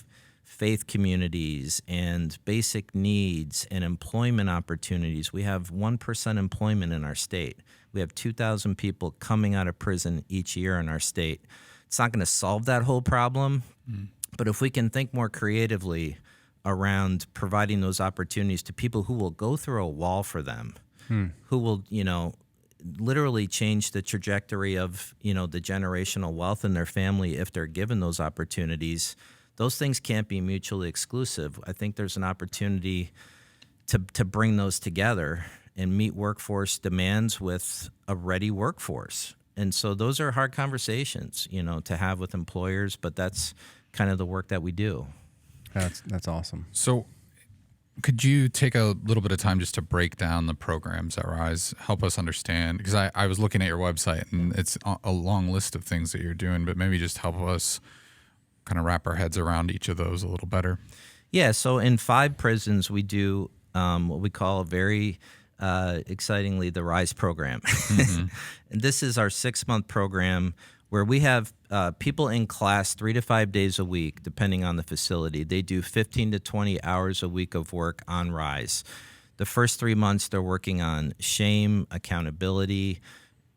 faith communities and basic needs and employment opportunities. We have 1% employment in our state. We have 2,000 people coming out of prison each year in our state. It's not going to solve that whole problem, but if we can think more creatively around providing those opportunities to people who will go through a wall for them, who will, literally change the trajectory of, the generational wealth in their family if they're given those opportunities. Those things can't be mutually exclusive. I think there's an opportunity to bring those together and meet workforce demands with a ready workforce. And so those are hard conversations, to have with employers, but that's kind of the work that we do. That's awesome. So could you take a little bit of time just to break down the programs at Rise, help us understand? Because I was looking at your website, and it's a long list of things that you're doing, but maybe just help us kind of wrap our heads around each of those a little better. Yeah, so in 5 prisons, we do what we call very excitingly the RISE program. And this is our 6-month program where we have people in class 3 to 5 days a week, depending on the facility. They do 15 to 20 hours a week of work on RISE. The first 3 months, they're working on shame, accountability,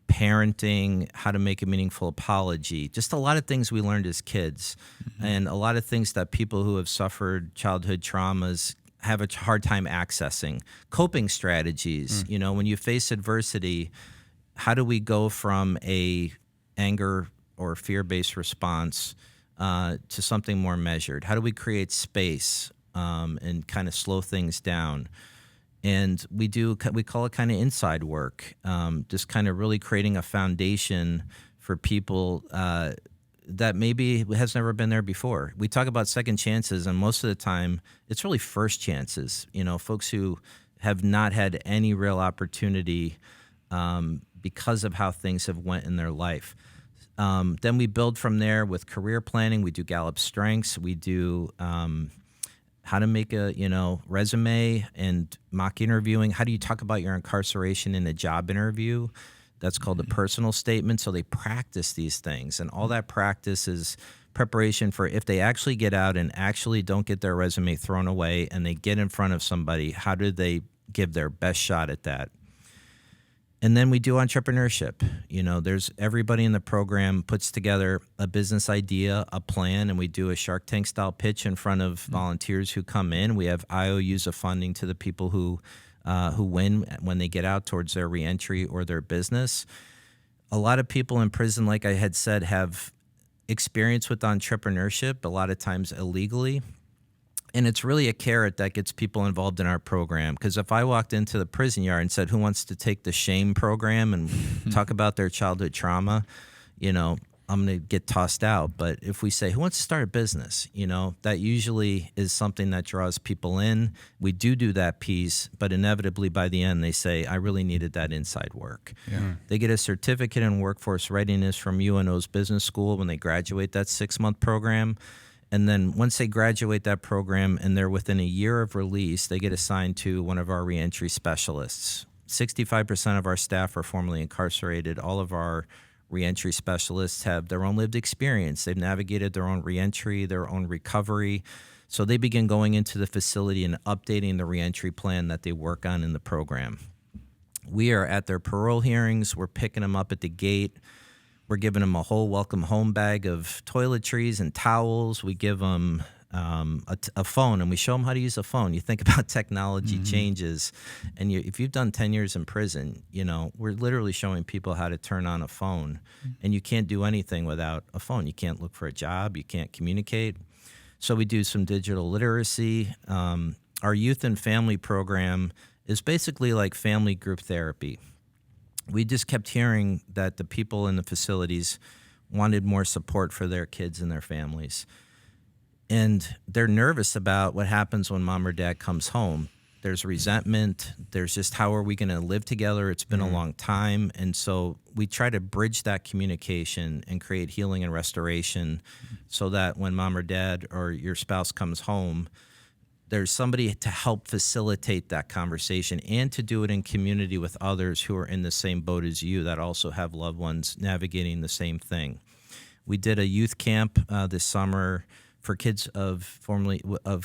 parenting, how to make a meaningful apology, just a lot of things we learned as kids, and a lot of things that people who have suffered childhood traumas have a hard time accessing. Coping strategies, when you face adversity, how do we go from a anger or fear-based response to something more measured? How do we create space and kind of slow things down? And we call it kind of inside work, just kind of really creating a foundation for people that maybe has never been there before. We talk about second chances, and most of the time it's really first chances, folks who have not had any real opportunity because of how things have went in their life. Then we build from there with career planning. We do Gallup Strengths. We do how to make a resume and mock interviewing. How do you talk about your incarceration in a job interview? That's called a personal statement. So they practice these things, and all that practice is preparation for if they actually get out and actually don't get their resume thrown away and they get in front of somebody, how do they give their best shot at that? And then we do entrepreneurship. There's everybody in the program puts together a business idea, a plan, and we do a Shark Tank style pitch in front of volunteers who come in. We have IOUs of funding to the people who win when they get out towards their reentry or their business. A lot of people in prison, like I had said, have experience with entrepreneurship, a lot of times illegally. And it's really a carrot that gets people involved in our program. Because if I walked into the prison yard and said, who wants to take the shame program and talk about their childhood trauma, I'm going to get tossed out. But if we say, who wants to start a business, that usually is something that draws people in. We do that piece, but inevitably by the end, they say, I really needed that inside work. Yeah. They get a certificate in workforce readiness from UNO's business school when they graduate that 6-month program. And then once they graduate that program and they're within a year of release, they get assigned to one of our reentry specialists. 65% of our staff are formerly incarcerated. All of our reentry specialists have their own lived experience. They've navigated their own reentry, their own recovery. So they begin going into the facility and updating the reentry plan that they work on in the program. We are at their parole hearings. We're picking them up at the gate. We're giving them a whole welcome home bag of toiletries and towels. We give them a phone, and we show them how to use a phone. You think about technology changes, and if you've done 10 years in prison, we're literally showing people how to turn on a phone, and you can't do anything without a phone. You can't look for a job. You can't communicate. So we do some digital literacy. Our youth and family program is basically like family group therapy. We just kept hearing that the people in the facilities wanted more support for their kids and their families. And they're nervous about what happens when mom or dad comes home. There's resentment. There's just, how are we going to live together? It's been a long time. And so we try to bridge that communication and create healing and restoration so that when mom or dad or your spouse comes home, there's somebody to help facilitate that conversation and to do it in community with others who are in the same boat as you that also have loved ones navigating the same thing. We did a youth camp this summer for kids of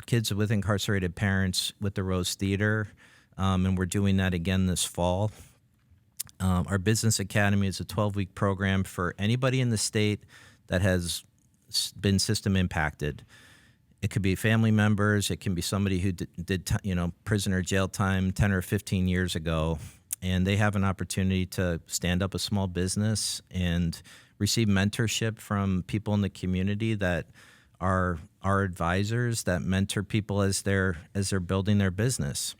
kids with incarcerated parents with the Rose Theater, and we're doing that again this fall. Our Business Academy is a 12-week program for anybody in the state that has been system impacted. It could be family members. It can be somebody who did prison or jail time 10 or 15 years ago, and they have an opportunity to stand up a small business and receive mentorship from people in the community that are our advisors that mentor people as they're building their business.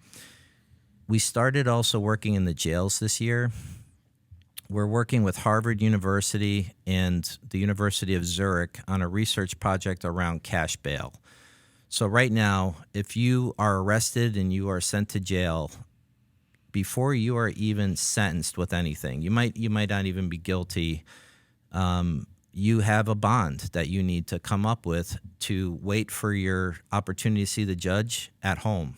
We started also working in the jails this year. We're working with Harvard University and the University of Zurich on a research project around cash bail. So right now, if you are arrested and you are sent to jail, before you are even sentenced with anything, you might not even be guilty. You have a bond that you need to come up with to wait for your opportunity to see the judge at home.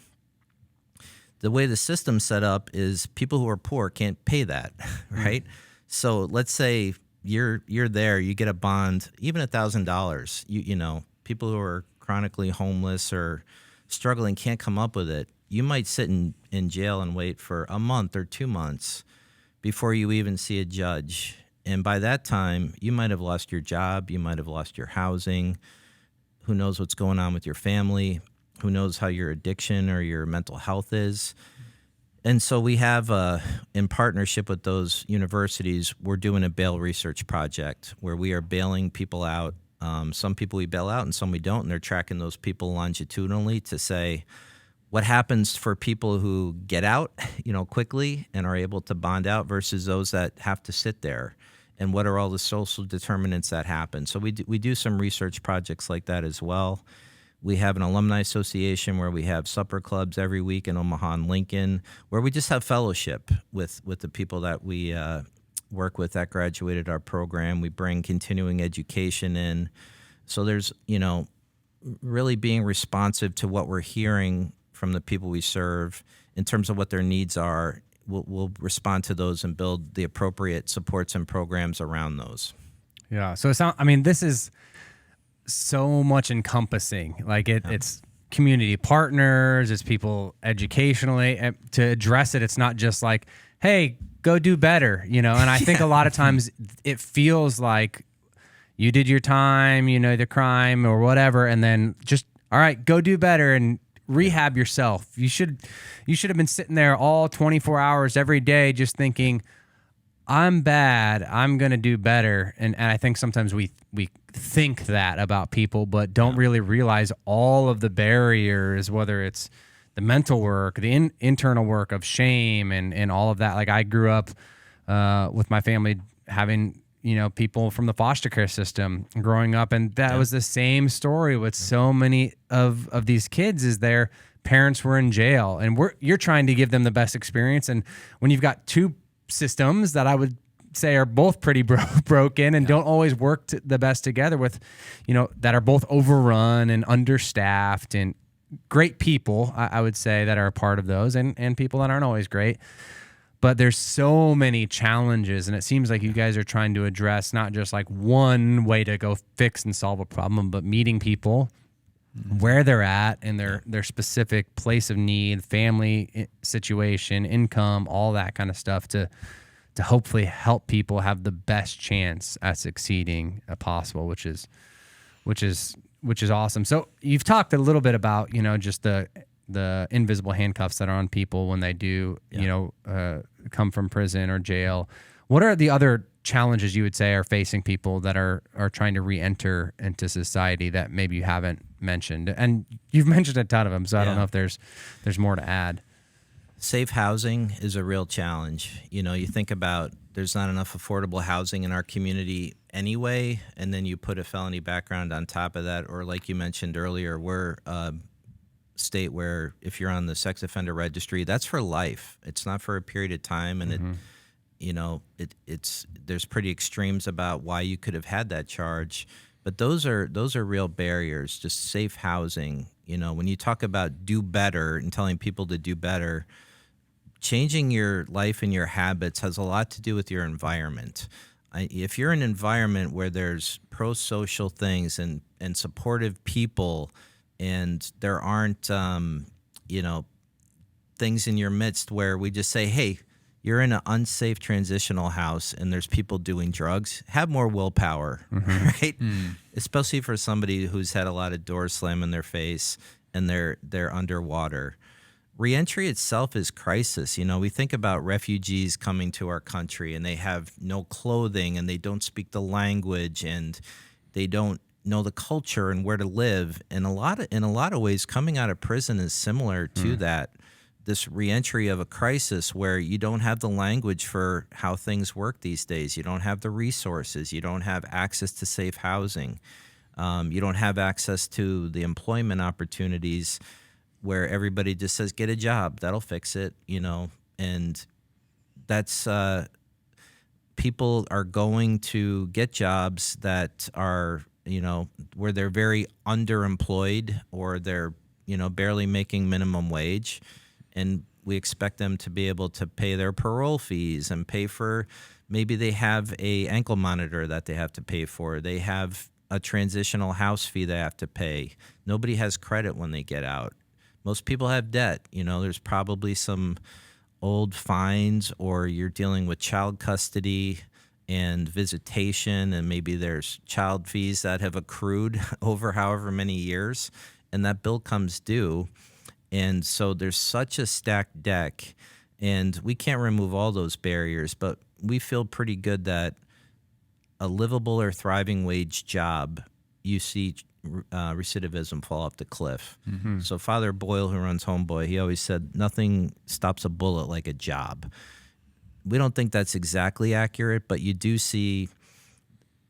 The way the system's set up is people who are poor can't pay that, right? So let's say you're there, you get a bond, even $1,000. You know, people who are chronically homeless or struggling can't come up with it. You might sit in jail and wait for a month or 2 months before you even see a judge. And by that time, you might have lost your job. You might have lost your housing. Who knows what's going on with your family? Who knows how your addiction or your mental health is? And so we have, in partnership with those universities, we're doing a bail research project where we are bailing people out. Some people we bail out and some we don't, and they're tracking those people longitudinally to say what happens for people who get out, quickly and are able to bond out versus those that have to sit there. And what are all the social determinants that happen? So we do some research projects like that as well. We have an alumni association where we have supper clubs every week in Omaha and Lincoln, where we just have fellowship with the people that we work with that graduated our program. We bring continuing education in. So there's, really being responsive to what we're hearing from the people we serve in terms of what their needs are. We'll respond to those and build the appropriate supports and programs around those. Yeah. So this is so much encompassing. Like it's community partners, it's people educationally. And to address it, it's not just like, hey, go do better, And I think a lot of times it feels like you did your time, the crime or whatever, and then just, all right, go do better and rehab yourself. You should have been sitting there all 24 hours every day just thinking, I'm bad, I'm going to do better. And I think sometimes we think that about people, but don't really realize all of the barriers, whether it's the mental work, the internal work of shame and all of that. Like I grew up with my family having, people from the foster care system growing up. And that was the same story with so many of these kids is their parents were in jail and you're trying to give them the best experience. And when you've got two systems that I would say are both pretty broken and don't always work the best together with, that are both overrun and understaffed and great people, I would say, that are a part of those and people that aren't always great. but there's so many challenges, and it seems like you guys are trying to address not just like one way to go fix and solve a problem, but meeting people where they're at and their specific place of need, family situation, income, all that kind of stuff to hopefully help people have the best chance at succeeding possible, which is awesome. So you've talked a little bit about, just the invisible handcuffs that are on people when they do, come from prison or jail. What are the other challenges you would say are facing people that are trying to re-enter into society that maybe you haven't mentioned? And you've mentioned a ton of them, so I don't know if there's more to add. Safe housing is a real challenge. You think about there's not enough affordable housing in our community anyway, and then you put a felony background on top of that, or like you mentioned earlier, we're a state where if you're on the sex offender registry, that's for life. It's not for a period of time, and there's pretty extremes about why you could have had that charge. But those are real barriers, just safe housing. When you talk about do better and telling people to do better, changing your life and your habits has a lot to do with your environment. If you're in an environment where there's pro-social things and supportive people, and there aren't, things in your midst where we just say, hey, you're in an unsafe transitional house and there's people doing drugs, have more willpower, right? Especially for somebody who's had a lot of doors slam in their face and they're underwater. Reentry itself is crisis. We think about refugees coming to our country and they have no clothing and they don't speak the language and they don't know the culture and where to live. And in a lot of ways, coming out of prison is similar to that. This reentry of a crisis where you don't have the language for how things work these days. You don't have the resources. You don't have access to safe housing. You don't have access to the employment opportunities where everybody just says, get a job, that'll fix it, and that's people are going to get jobs that are, where they're very underemployed or they're, barely making minimum wage. And we expect them to be able to pay their parole fees and pay for, maybe they have a ankle monitor that they have to pay for. They have a transitional house fee they have to pay. Nobody has credit when they get out. Most people have debt. There's probably some old fines, or you're dealing with child custody and visitation, and maybe there's child fees that have accrued over however many years, and that bill comes due. And so there's such a stacked deck, and we can't remove all those barriers, but we feel pretty good that a livable or thriving wage job, you see recidivism fall off the cliff. So Father Boyle, who runs Homeboy, he always said, nothing stops a bullet like a job. We don't think that's exactly accurate, but you do see,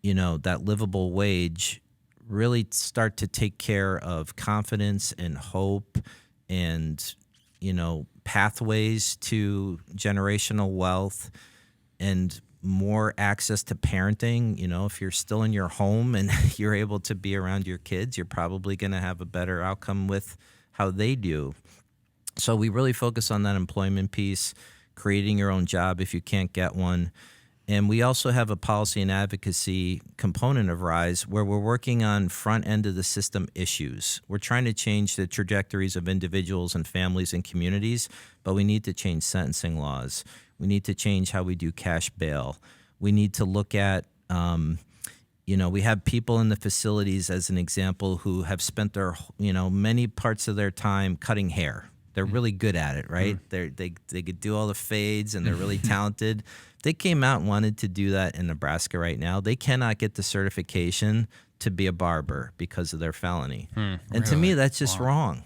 that livable wage really start to take care of confidence and hope and, pathways to generational wealth and more access to parenting. If you're still in your home and you're able to be around your kids, you're probably going to have a better outcome with how they do. So we really focus on that employment piece, creating your own job if you can't get one. And we also have a policy and advocacy component of RISE where we're working on front end of the system issues. We're trying to change the trajectories of individuals and families and communities, but we need to change sentencing laws. We need to change how we do cash bail. We need to look at, we have people in the facilities, as an example, who have spent their, many parts of their time cutting hair. They're really good at it, right? They could do all the fades and they're really talented. They came out and wanted to do that in Nebraska right now. They cannot get the certification to be a barber because of their felony. And to me, that's just wrong.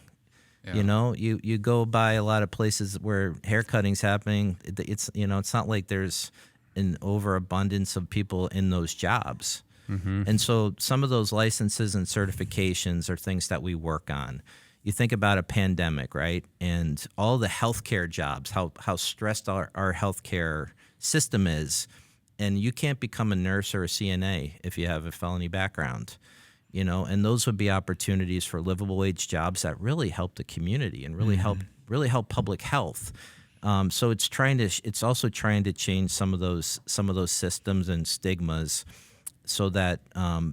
Yeah. You go by a lot of places where hair cutting's happening. It's not like there's an overabundance of people in those jobs. And so some of those licenses and certifications are things that we work on. You think about a pandemic, right? And all the healthcare jobs, how stressed our healthcare system is. And you can't become a nurse or a CNA if you have a felony background, and those would be opportunities for livable wage jobs that really help the community and really help public health. So it's also trying to change some of those systems and stigmas, so that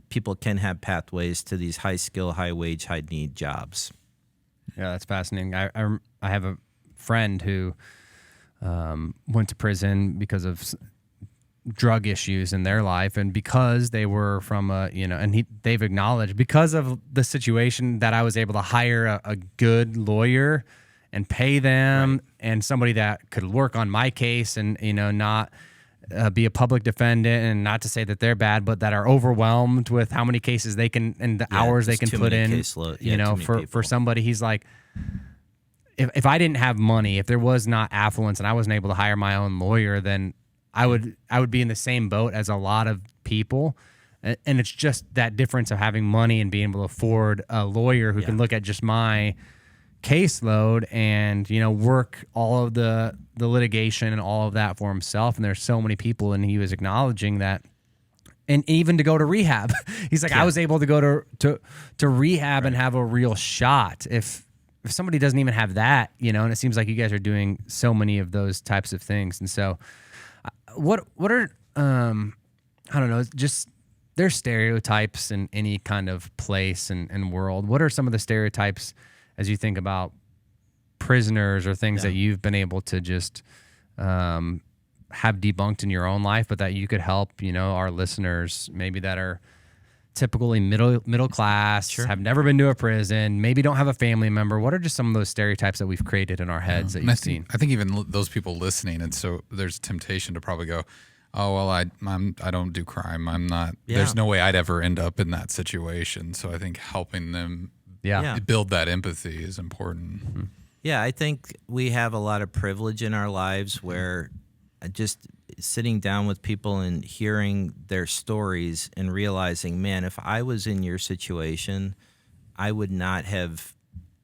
people can have pathways to these high skill, high wage, high need jobs. Yeah, that's fascinating. I have a friend who went to prison because of drug issues in their life, and because they were from they've acknowledged, because of the situation, that I was able to hire a good lawyer and pay them, and somebody that could work on my case, and not be a public defendant, and not to say that they're bad, but that are overwhelmed with how many cases they can and the hours they can put in. For somebody, he's like, if I didn't have money, if there was not affluence, and I wasn't able to hire my own lawyer, then I would be in the same boat as a lot of people. And it's just that difference of having money and being able to afford a lawyer who can look at just my caseload and work all of the litigation and all of that for himself. And there's so many people, and he was acknowledging that. And even to go to rehab, he's like, I was able to go to rehab and have a real shot. If somebody doesn't even have that, and it seems like you guys are doing so many of those types of things. And so what are I don't know, just there's stereotypes in any kind of place and world. What are some of the stereotypes as you think about prisoners, or things that you've been able to just have debunked in your own life, but that you could help, our listeners maybe that are typically middle class, have never been to a prison, maybe don't have a family member? What are just some of those stereotypes that we've created in our heads that you've seen? I think even those people listening, and so there's a temptation to probably go, oh, well, I don't do crime. I'm not, there's no way I'd ever end up in that situation. So I think helping them build that empathy is important. Mm-hmm. Yeah, I think we have a lot of privilege in our lives where just sitting down with people and hearing their stories and realizing, man, if I was in your situation, I would not have,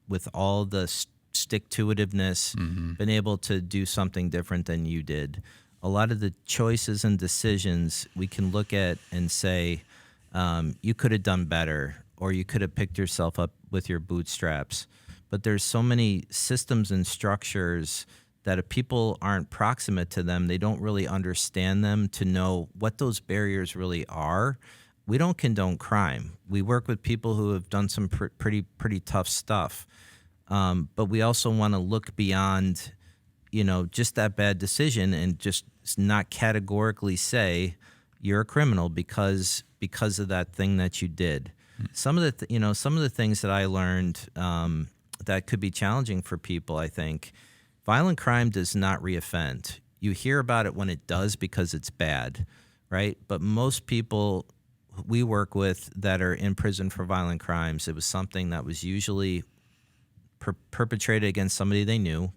with all the stick-to-itiveness, been able to do something different than you did. A lot of the choices and decisions we can look at and say, you could have done better, or you could have picked yourself up with your bootstraps. But there's so many systems and structures that if people aren't proximate to them, they don't really understand them to know what those barriers really are. We don't condone crime. We work with people who have done some pretty tough stuff. But we also want to look beyond, just that bad decision and just not categorically say you're a criminal because of that thing that you did. Some of the things that I learned that could be challenging for people, I think. Violent crime does not reoffend. You hear about it when it does because it's bad, right? But most people we work with that are in prison for violent crimes, it was something that was usually perpetrated against somebody they knew,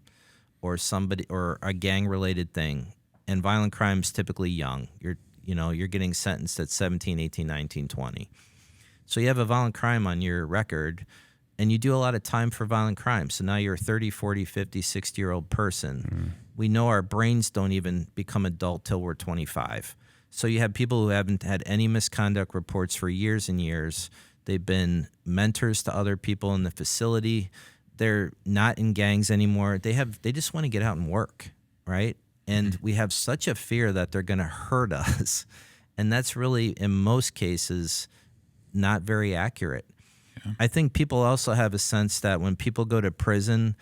or a gang-related thing. And violent crimes typically young. You're getting sentenced at 17, 18, 19, 20. So you have a violent crime on your record, and you do a lot of time for violent crime. So now you're a 30, 40, 50, 60-year-old person. We know our brains don't even become adult till we're 25. So you have people who haven't had any misconduct reports for years and years. They've been mentors to other people in the facility. They're not in gangs anymore. They just want to get out and work, right? And we have such a fear that they're going to hurt us. And that's really, in most cases, not very accurate. I think people also have a sense that when people go to prison,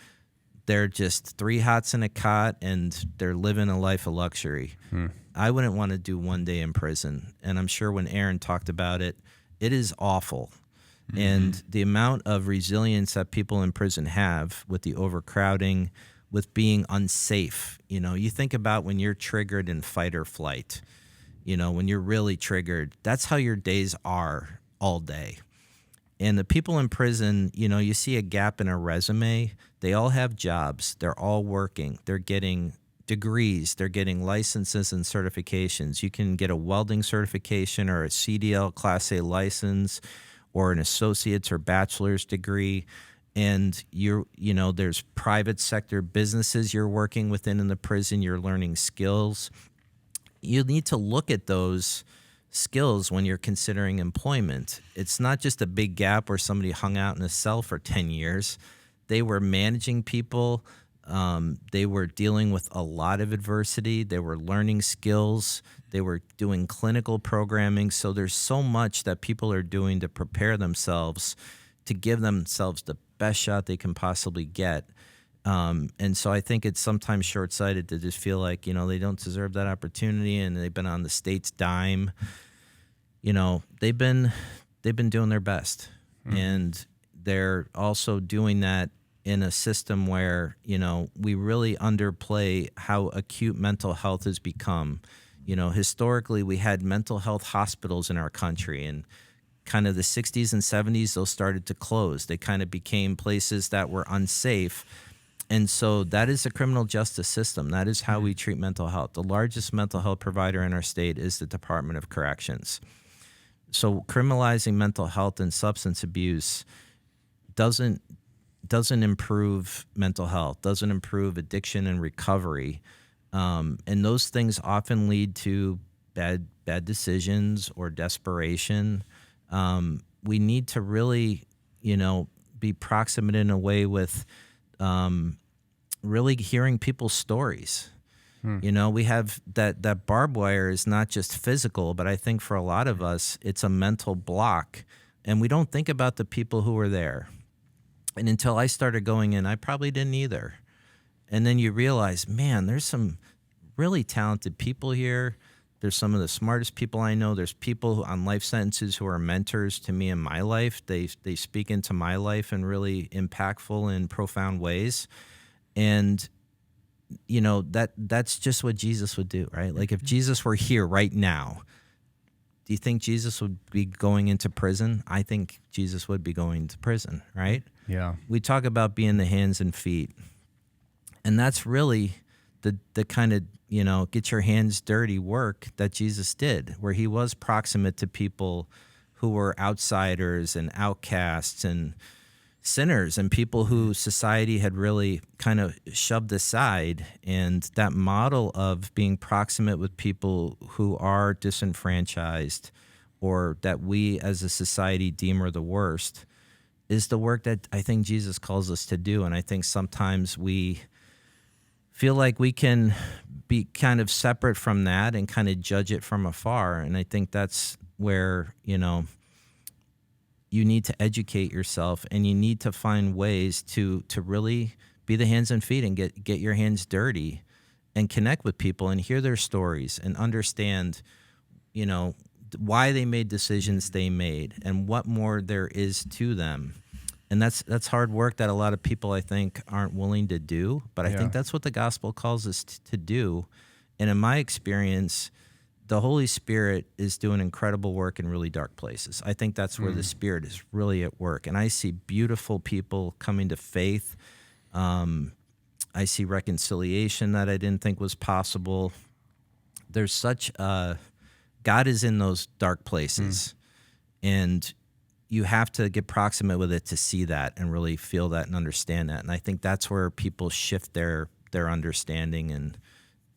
they're just three hots in a cot and they're living a life of luxury. I wouldn't want to do one day in prison. And I'm sure when Aaron talked about it, it is awful. And the amount of resilience that people in prison have with the overcrowding, with being unsafe. You think about when you're triggered in fight or flight, when you're really triggered, that's how your days are all day. And the people in prison, you see a gap in a resume. They all have jobs. They're all working. They're getting degrees. They're getting licenses and certifications. You can get a welding certification or a CDL Class A license or an associate's or bachelor's degree. And there's private sector businesses you're working within in the prison. You're learning skills. You need to look at those skills when you're considering employment. It's not just a big gap where somebody hung out in a cell for 10 years. They were managing people. They were dealing with a lot of adversity. They were learning skills. They were doing clinical programming. So there's so much that people are doing to prepare themselves, to give themselves the best shot they can possibly get. And so I think it's sometimes short-sighted to just feel like, they don't deserve that opportunity and they've been on the state's dime. They've been doing their best. And they're also doing that in a system where, we really underplay how acute mental health has become. Historically, we had mental health hospitals in our country, and kind of the 60s and 70s, those started to close. They kind of became places that were unsafe. And so that is the criminal justice system. That is how we treat mental health. The largest mental health provider in our state is the Department of Corrections. So criminalizing mental health and substance abuse doesn't improve mental health, doesn't improve addiction and recovery. And those things often lead to bad decisions or desperation. We need to really, be proximate in a way with really hearing people's stories. We have that barbed wire is not just physical, but I think for a lot of us, it's a mental block. And we don't think about the people who were there. And until I started going in, I probably didn't either. And then you realize, man, there's some really talented people here. There's some of the smartest people I know. There's people on life sentences who are mentors to me in my life. They speak into my life in really impactful and profound ways. And, that's just what Jesus would do, right? Like if Jesus were here right now, do you think Jesus would be going into prison? I think Jesus would be going to prison, right? Yeah. We talk about being the hands and feet. And that's really the kind of, get your hands dirty work that Jesus did, where he was proximate to people who were outsiders and outcasts and sinners and people who society had really kind of shoved aside. And that model of being proximate with people who are disenfranchised or that we as a society deem are the worst is the work that I think Jesus calls us to do. And I think sometimes we feel like we can be kind of separate from that and kind of judge it from afar. And I think that's where, you need to educate yourself and you need to find ways to really be the hands and feet and get your hands dirty and connect with people and hear their stories and understand, why they made decisions they made and what more there is to them. And that's hard work that a lot of people, I think, aren't willing to do. But I think that's what the gospel calls us to do. And in my experience, the Holy Spirit is doing incredible work in really dark places. I think that's where the Spirit is really at work. And I see beautiful people coming to faith. I see reconciliation that I didn't think was possible. There's such God is in those dark places. And you have to get proximate with it to see that and really feel that and understand that. And I think that's where people shift their understanding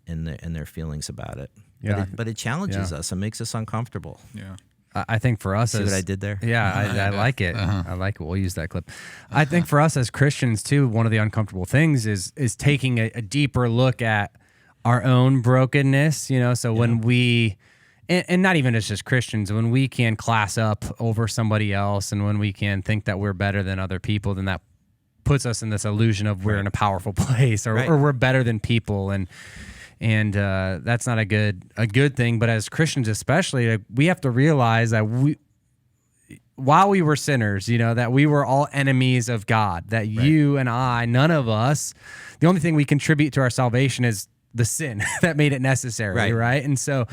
and their feelings about it. Yeah. But it challenges us. It makes us uncomfortable. Yeah. I think for us, See what I did there? Yeah, I like it. I like it. We'll use that clip. I think for us as Christians too, one of the uncomfortable things is taking a deeper look at our own brokenness. So when we, and not even as just Christians, when we can class up over somebody else, and when we can think that we're better than other people, then that puts us in this illusion of we're in a powerful place, or we're better than people, and that's not a good thing. But as Christians especially, we have to realize that while we were sinners, that we were all enemies of God, that you and I, none of us, the only thing we contribute to our salvation is the sin that made it necessary, right? And so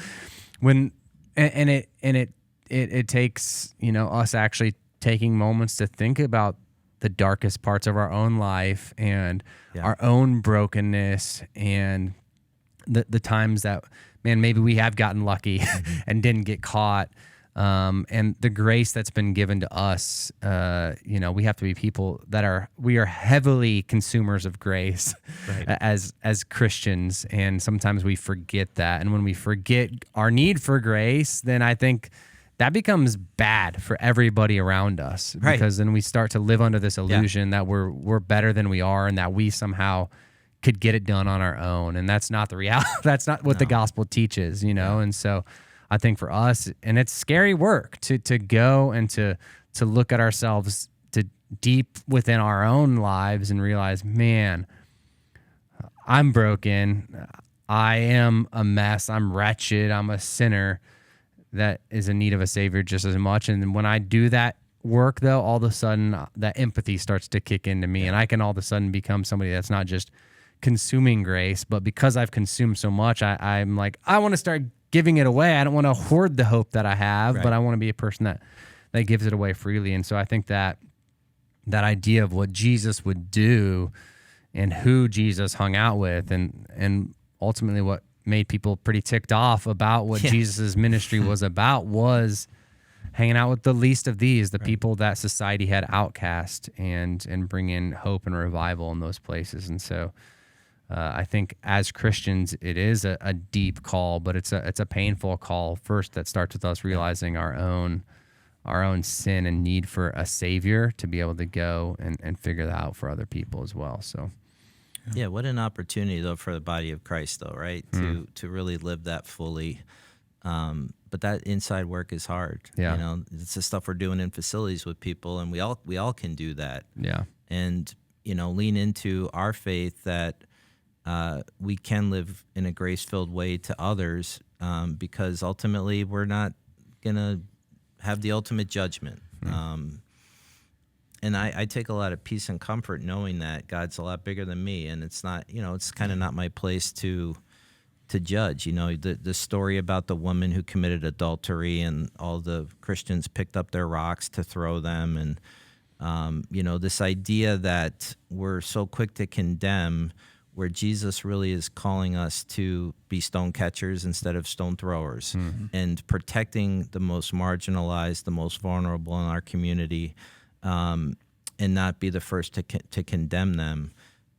it takes, us actually taking moments to think about the darkest parts of our own life and our own brokenness and the times that, man, maybe we have gotten lucky and didn't get caught. And the grace that's been given to us, we have to be people we are heavily consumers of grace as Christians. And sometimes we forget that. And when we forget our need for grace, then I think that becomes bad for everybody around us, because then we start to live under this illusion that we're better than we are and that we somehow could get it done on our own, and that's not the reality. That's not what the gospel teaches, And so I think for us, and it's scary work to go and to look at ourselves to deep within our own lives and realize, man, I'm broken. I am a mess. I'm wretched. I'm a sinner that is in need of a savior just as much. And when I do that work, though, all of a sudden that empathy starts to kick into me, and I can all of a sudden become somebody that's not just consuming grace, but because I've consumed so much, I'm like, I want to start giving it away. I don't want to hoard the hope that I have, but I want to be a person that gives it away freely. And so I think that idea of what Jesus would do and who Jesus hung out with, and ultimately what made people pretty ticked off about what Jesus' ministry was about, was hanging out with the least of these, the people that society had outcast, and bring in hope and revival in those places. And so I think as Christians, it is a deep call, but it's a painful call first that starts with us realizing our own sin and need for a savior to be able to go and figure that out for other people as well. So, yeah, what an opportunity though for the body of Christ, though, right? To really live that fully. But that inside work is hard. Yeah. It's the stuff we're doing in facilities with people, and we all can do that. Yeah. And lean into our faith that we can live in a grace-filled way to others, because ultimately we're not gonna have the ultimate judgment. And I take a lot of peace and comfort knowing that God's a lot bigger than me, and it's not, it's kind of not my place to judge. The story about the woman who committed adultery, and all the Christians picked up their rocks to throw them, and this idea that we're so quick to condemn, where Jesus really is calling us to be stone catchers instead of stone throwers, and protecting the most marginalized, the most vulnerable in our community, and not be the first to condemn them.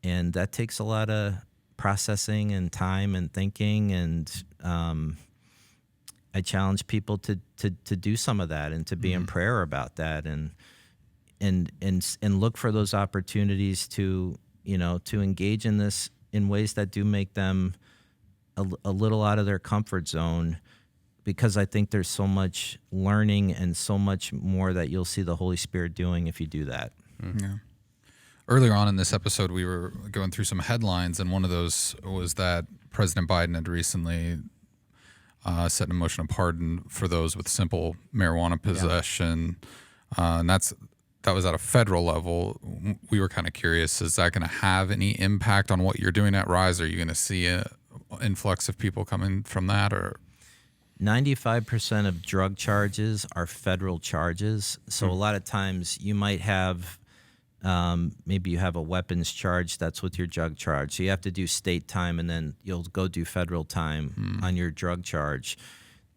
And that takes a lot of processing and time and thinking, and I challenge people to do some of that, and to be in prayer about that, and look for those opportunities to engage in this in ways that do make them a little out of their comfort zone, because I think there's so much learning and so much more that you'll see the Holy Spirit doing if you do that. Yeah. Earlier on in this episode, we were going through some headlines, and one of those was that President Biden had recently set in motion a pardon for those with simple marijuana possession, and that was at a federal level. We were kind of curious, is that going to have any impact on what you're doing at Rise? Are you going to see an influx of people coming from that? Or 95% of drug charges are federal charges. So a lot of times you might have, maybe you have a weapons charge that's with your drug charge. So you have to do state time, and then you'll go do federal time on your drug charge.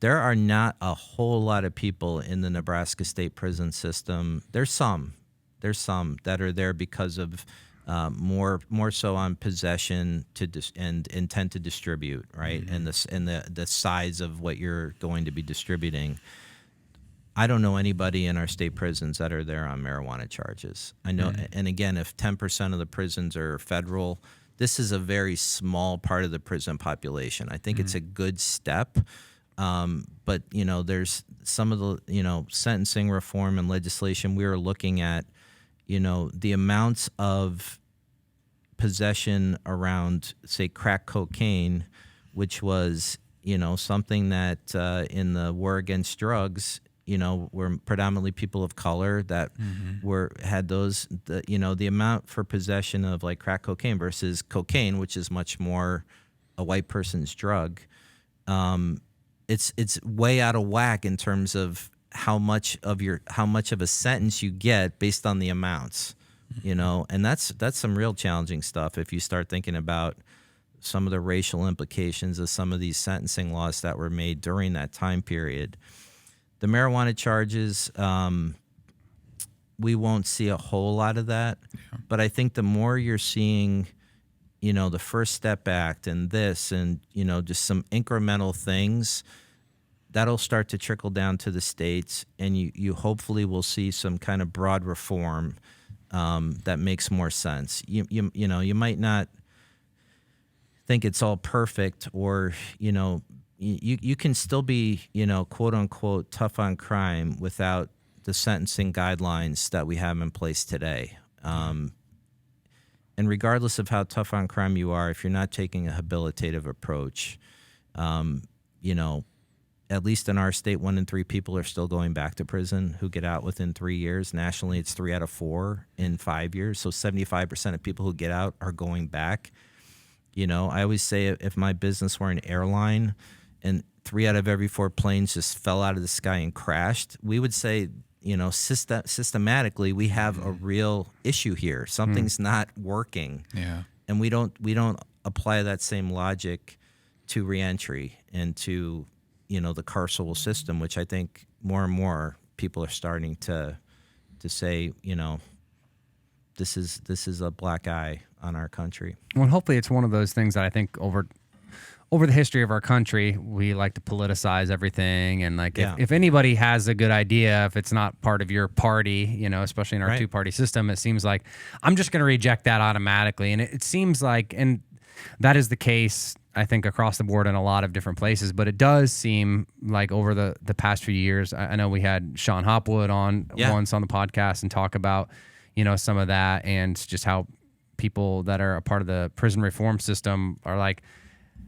There are not a whole lot of people in the Nebraska state prison system. There's some that are there because of more so on possession and intent to distribute, right? And the size of what you're going to be distributing. I don't know anybody in our state prisons that are there on marijuana charges. I know, and again, if 10% of the prisons are federal, this is a very small part of the prison population. I think it's a good step. But there's some of the sentencing reform and legislation we were looking at. The amounts of possession around, say, crack cocaine, which was something that in the war against drugs, were predominantly people of color that had those. The amount for possession of like crack cocaine versus cocaine, which is much more a white person's drug. It's way out of whack in terms of how much of a sentence you get based on the amounts, and that's some real challenging stuff if you start thinking about some of the racial implications of some of these sentencing laws that were made during that time period. The marijuana charges, we won't see a whole lot of that, but I think the more you're seeing the First Step Act and this, and, just some incremental things, that'll start to trickle down to the states, and you hopefully will see some kind of broad reform that makes more sense. You might not, think it's all perfect, or you can still be quote unquote tough on crime without the sentencing guidelines that we have in place today. And regardless of how tough on crime you are, if you're not taking a habilitative approach, at least in our state, 1 in 3 people are still going back to prison who get out within 3 years. Nationally, it's 3 out of 4 in 5 years. So 75% of people who get out are going back. I always say if my business were an airline and 3 out of every 4 planes just fell out of the sky and crashed, we would say, systematically, we have a real issue here. Something's not working. Yeah. And we don't apply that same logic to reentry and to the carceral system, which I think more and more people are starting to say, this is a black eye on our country. Well, hopefully it's one of those things that I think over the history of our country, we like to politicize everything. And if anybody has a good idea, if it's not part of your party, especially in our Right. 2-party system, it seems like I'm just going to reject that automatically. And it seems like, and that is the case, I think, across the board in a lot of different places. But it does seem like over the past few years, I know we had Sean Hopwood on once on the podcast and talk about, some of that, and just how people that are a part of the prison reform system are like,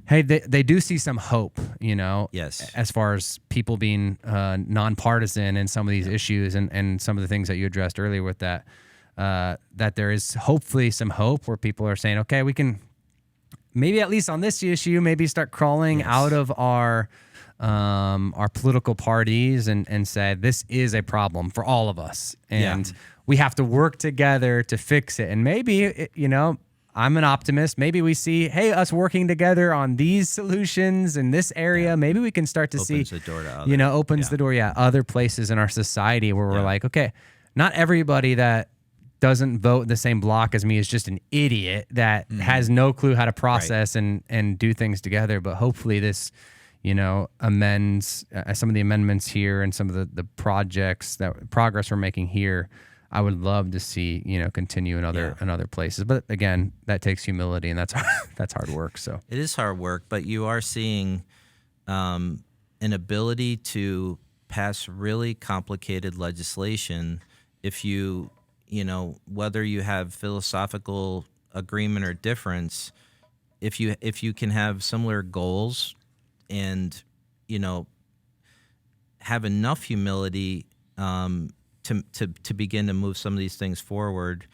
hey, they do see some hope, Yes. as far as people being nonpartisan in some of these issues and some of the things that you addressed earlier with that, that there is hopefully some hope where people are saying, okay, we can maybe at least on this issue, maybe start crawling out of our political parties and say this is a problem for all of us, and we have to work together to fix it. And maybe I'm an optimist. Maybe we see, hey, us working together on these solutions in this area, maybe we can start to Opens see, the door to other, opens the door, other places in our society where we're like, okay, not everybody that doesn't vote the same block as me is just an idiot that has no clue how to process and do things together. But hopefully this, amends some of the amendments here and some of the projects that progress we're making here. I would love to see, continue in other places. But again, that takes humility, and that's hard work. So it is hard work, but you are seeing an ability to pass really complicated legislation if you whether you have philosophical agreement or difference, if you can have similar goals and have enough humility to begin to move some of these things forward.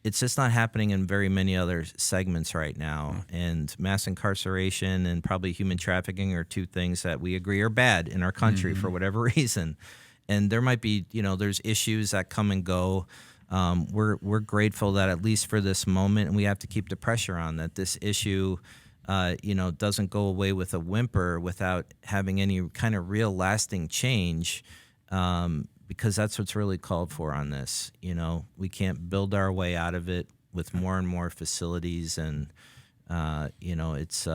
It's just not happening in very many other segments right now. And mass incarceration and probably human trafficking are 2 things that we agree are bad in our country for whatever reason. And there might be, there's issues that come and go. We're grateful that at least for this moment, and we have to keep the pressure on that this issue, doesn't go away with a whimper without having any kind of real lasting change. Because that's what's really called for on this. We can't build our way out of it with more and more facilities, and it's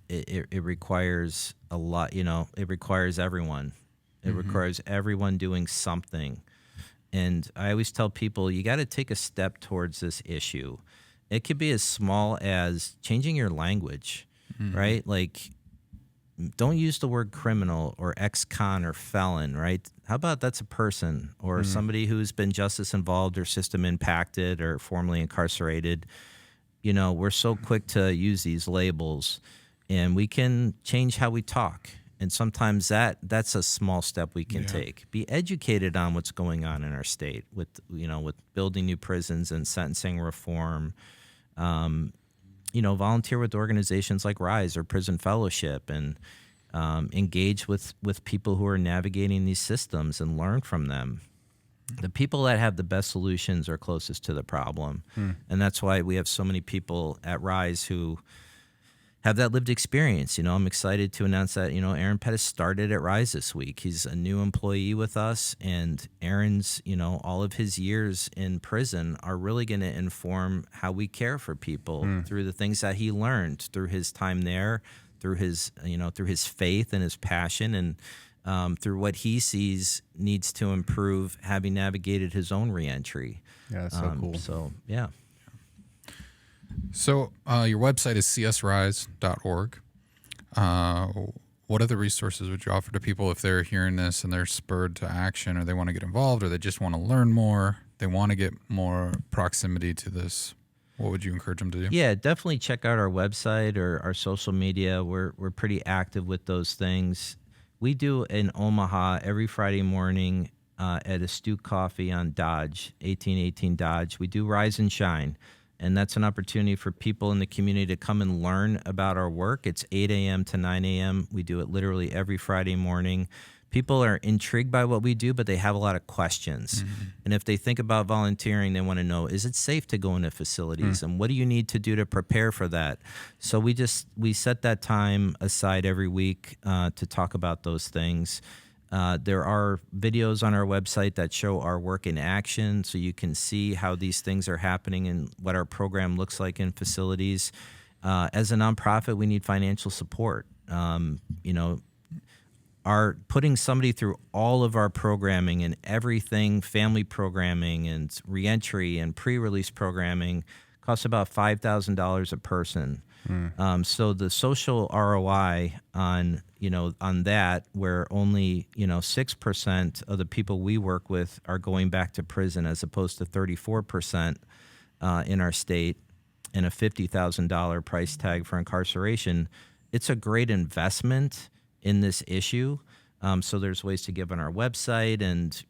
it requires a lot. It requires everyone. It requires everyone doing something. And I always tell people, you got to take a step towards this issue. It could be as small as changing your language, right? Like, don't use the word criminal or ex-con or felon, right? How about that's a person or somebody who's been justice involved or system impacted or formerly incarcerated. We're so quick to use these labels, and we can change how we talk. And sometimes that's a small step we can take. Be educated on what's going on in our state with building new prisons and sentencing reform. Volunteer with organizations like RISE or Prison Fellowship, and engage with people who are navigating these systems and learn from them. The people that have the best solutions are closest to the problem. And that's why we have so many people at RISE who have that lived experience. I'm excited to announce that, Aaron Pettis started at RISE this week. He's a new employee with us, and Aaron's, all of his years in prison are really going to inform how we care for people through the things that he learned through his time there, through his faith and his passion, and through what he sees needs to improve, having navigated his own reentry. yeah, that's so cool. So, yeah. So your website is csrise.org. What other resources would you offer to people if they're hearing this and they're spurred to action, or they want to get involved, or they just want to learn more, they want to get more proximity to this? What would you encourage them to do? Yeah, definitely check out our website or our social media. We're pretty active with those things. We do in Omaha every Friday morning at Astute Coffee on Dodge, 1818 Dodge. We do Rise and Shine, and that's an opportunity for people in the community to come and learn about our work. It's 8 a.m. to 9 a.m. We do it literally every Friday morning. People are intrigued by what we do, but they have a lot of questions. And if they think about volunteering, they want to know, is it safe to go into facilities? And what do you need to do to prepare for that? So we set that time aside every week to talk about those things. There are videos on our website that show our work in action, so you can see how these things are happening and what our program looks like in facilities. As a nonprofit, we need financial support. Our putting somebody through all of our programming and everything, family programming and reentry and pre-release programming, costs about $5,000 a person. So the social ROI on that, where only 6% of the people we work with are going back to prison, as opposed to 34% in our state, and a $50,000 price tag for incarceration. It's a great investment in this issue. So there's ways to give on our website, and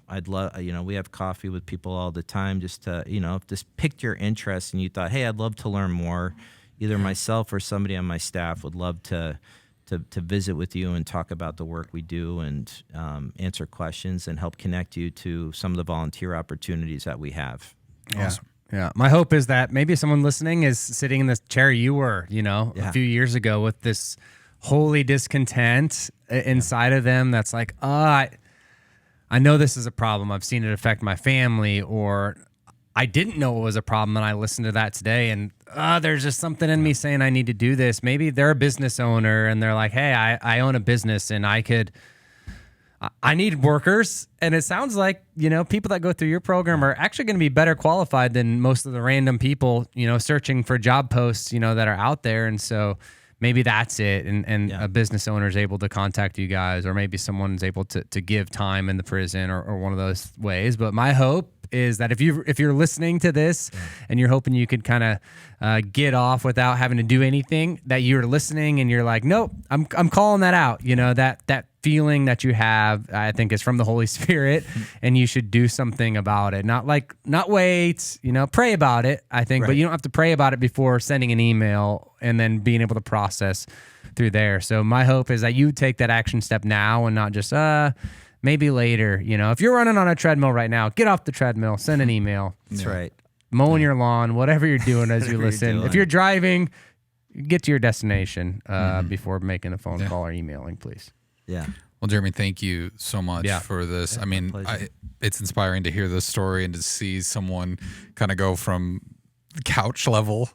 I'd love, we have coffee with people all the time, just to, if this piqued your interest and you thought, hey, I'd love to learn more, either myself or somebody on my staff would love to visit with you and talk about the work we do, and answer questions and help connect you to some of the volunteer opportunities that we have. Awesome. Yeah. My hope is that maybe someone listening is sitting in the chair you were, a few years ago, with this holy discontent inside of them that's like, I know this is a problem. I've seen it affect my family, or I didn't know it was a problem, and I listened to that today, and there's just something in me saying I need to do this. Maybe they're a business owner and they're like, hey, I own a business and I need workers. And it sounds like, people that go through your program are actually going to be better qualified than most of the random people, searching for job posts, that are out there. And so maybe that's it. And a business owner is able to contact you guys, or maybe someone's able to give time in the prison, or one of those ways. But my hope is that if you're listening to this and you're hoping you could kind of get off without having to do anything, that you're listening and you're like, nope, I'm calling that out. That feeling that you have, I think, is from the Holy Spirit, and you should do something about it. Not wait, pray about it, I think, but you don't have to pray about it before sending an email and then being able to process through there. So my hope is that you take that action step now, and not just maybe later. If you're running on a treadmill right now, get off the treadmill, send an email. That's right. Mowing your lawn, whatever you're doing as you listen. If you're driving, get to your destination before making a phone call or emailing, please. Yeah. Well, Jeremy, thank you so much for this. I mean, it's inspiring to hear this story and to see someone kind of go from couch level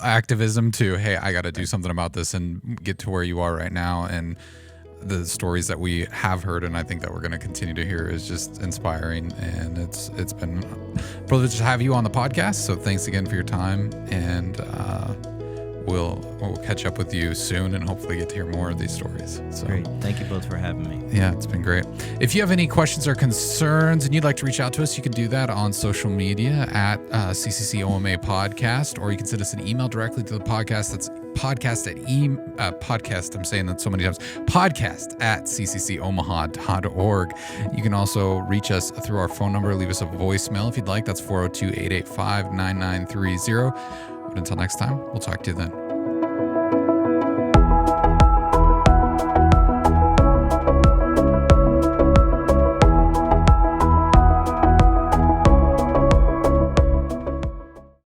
activism to, hey, I got to do something about this, and get to where you are right now. And the stories that we have heard, and I think that we're going to continue to hear, is just inspiring. And it's been a privilege to have you on the podcast. So thanks again for your time, and we'll catch up with you soon, and hopefully get to hear more of these stories. So great. Thank you both for having me. Yeah, it's been great. If you have any questions or concerns and you'd like to reach out to us, you can do that on social media at CCCOMA Podcast, or you can send us an email directly to the podcast. That's podcast. I'm saying that so many times. Podcast at cccomaha.org. You can also reach us through our phone number. Leave us a voicemail if you'd like. That's 402-885-9930. But until next time, we'll talk to you then.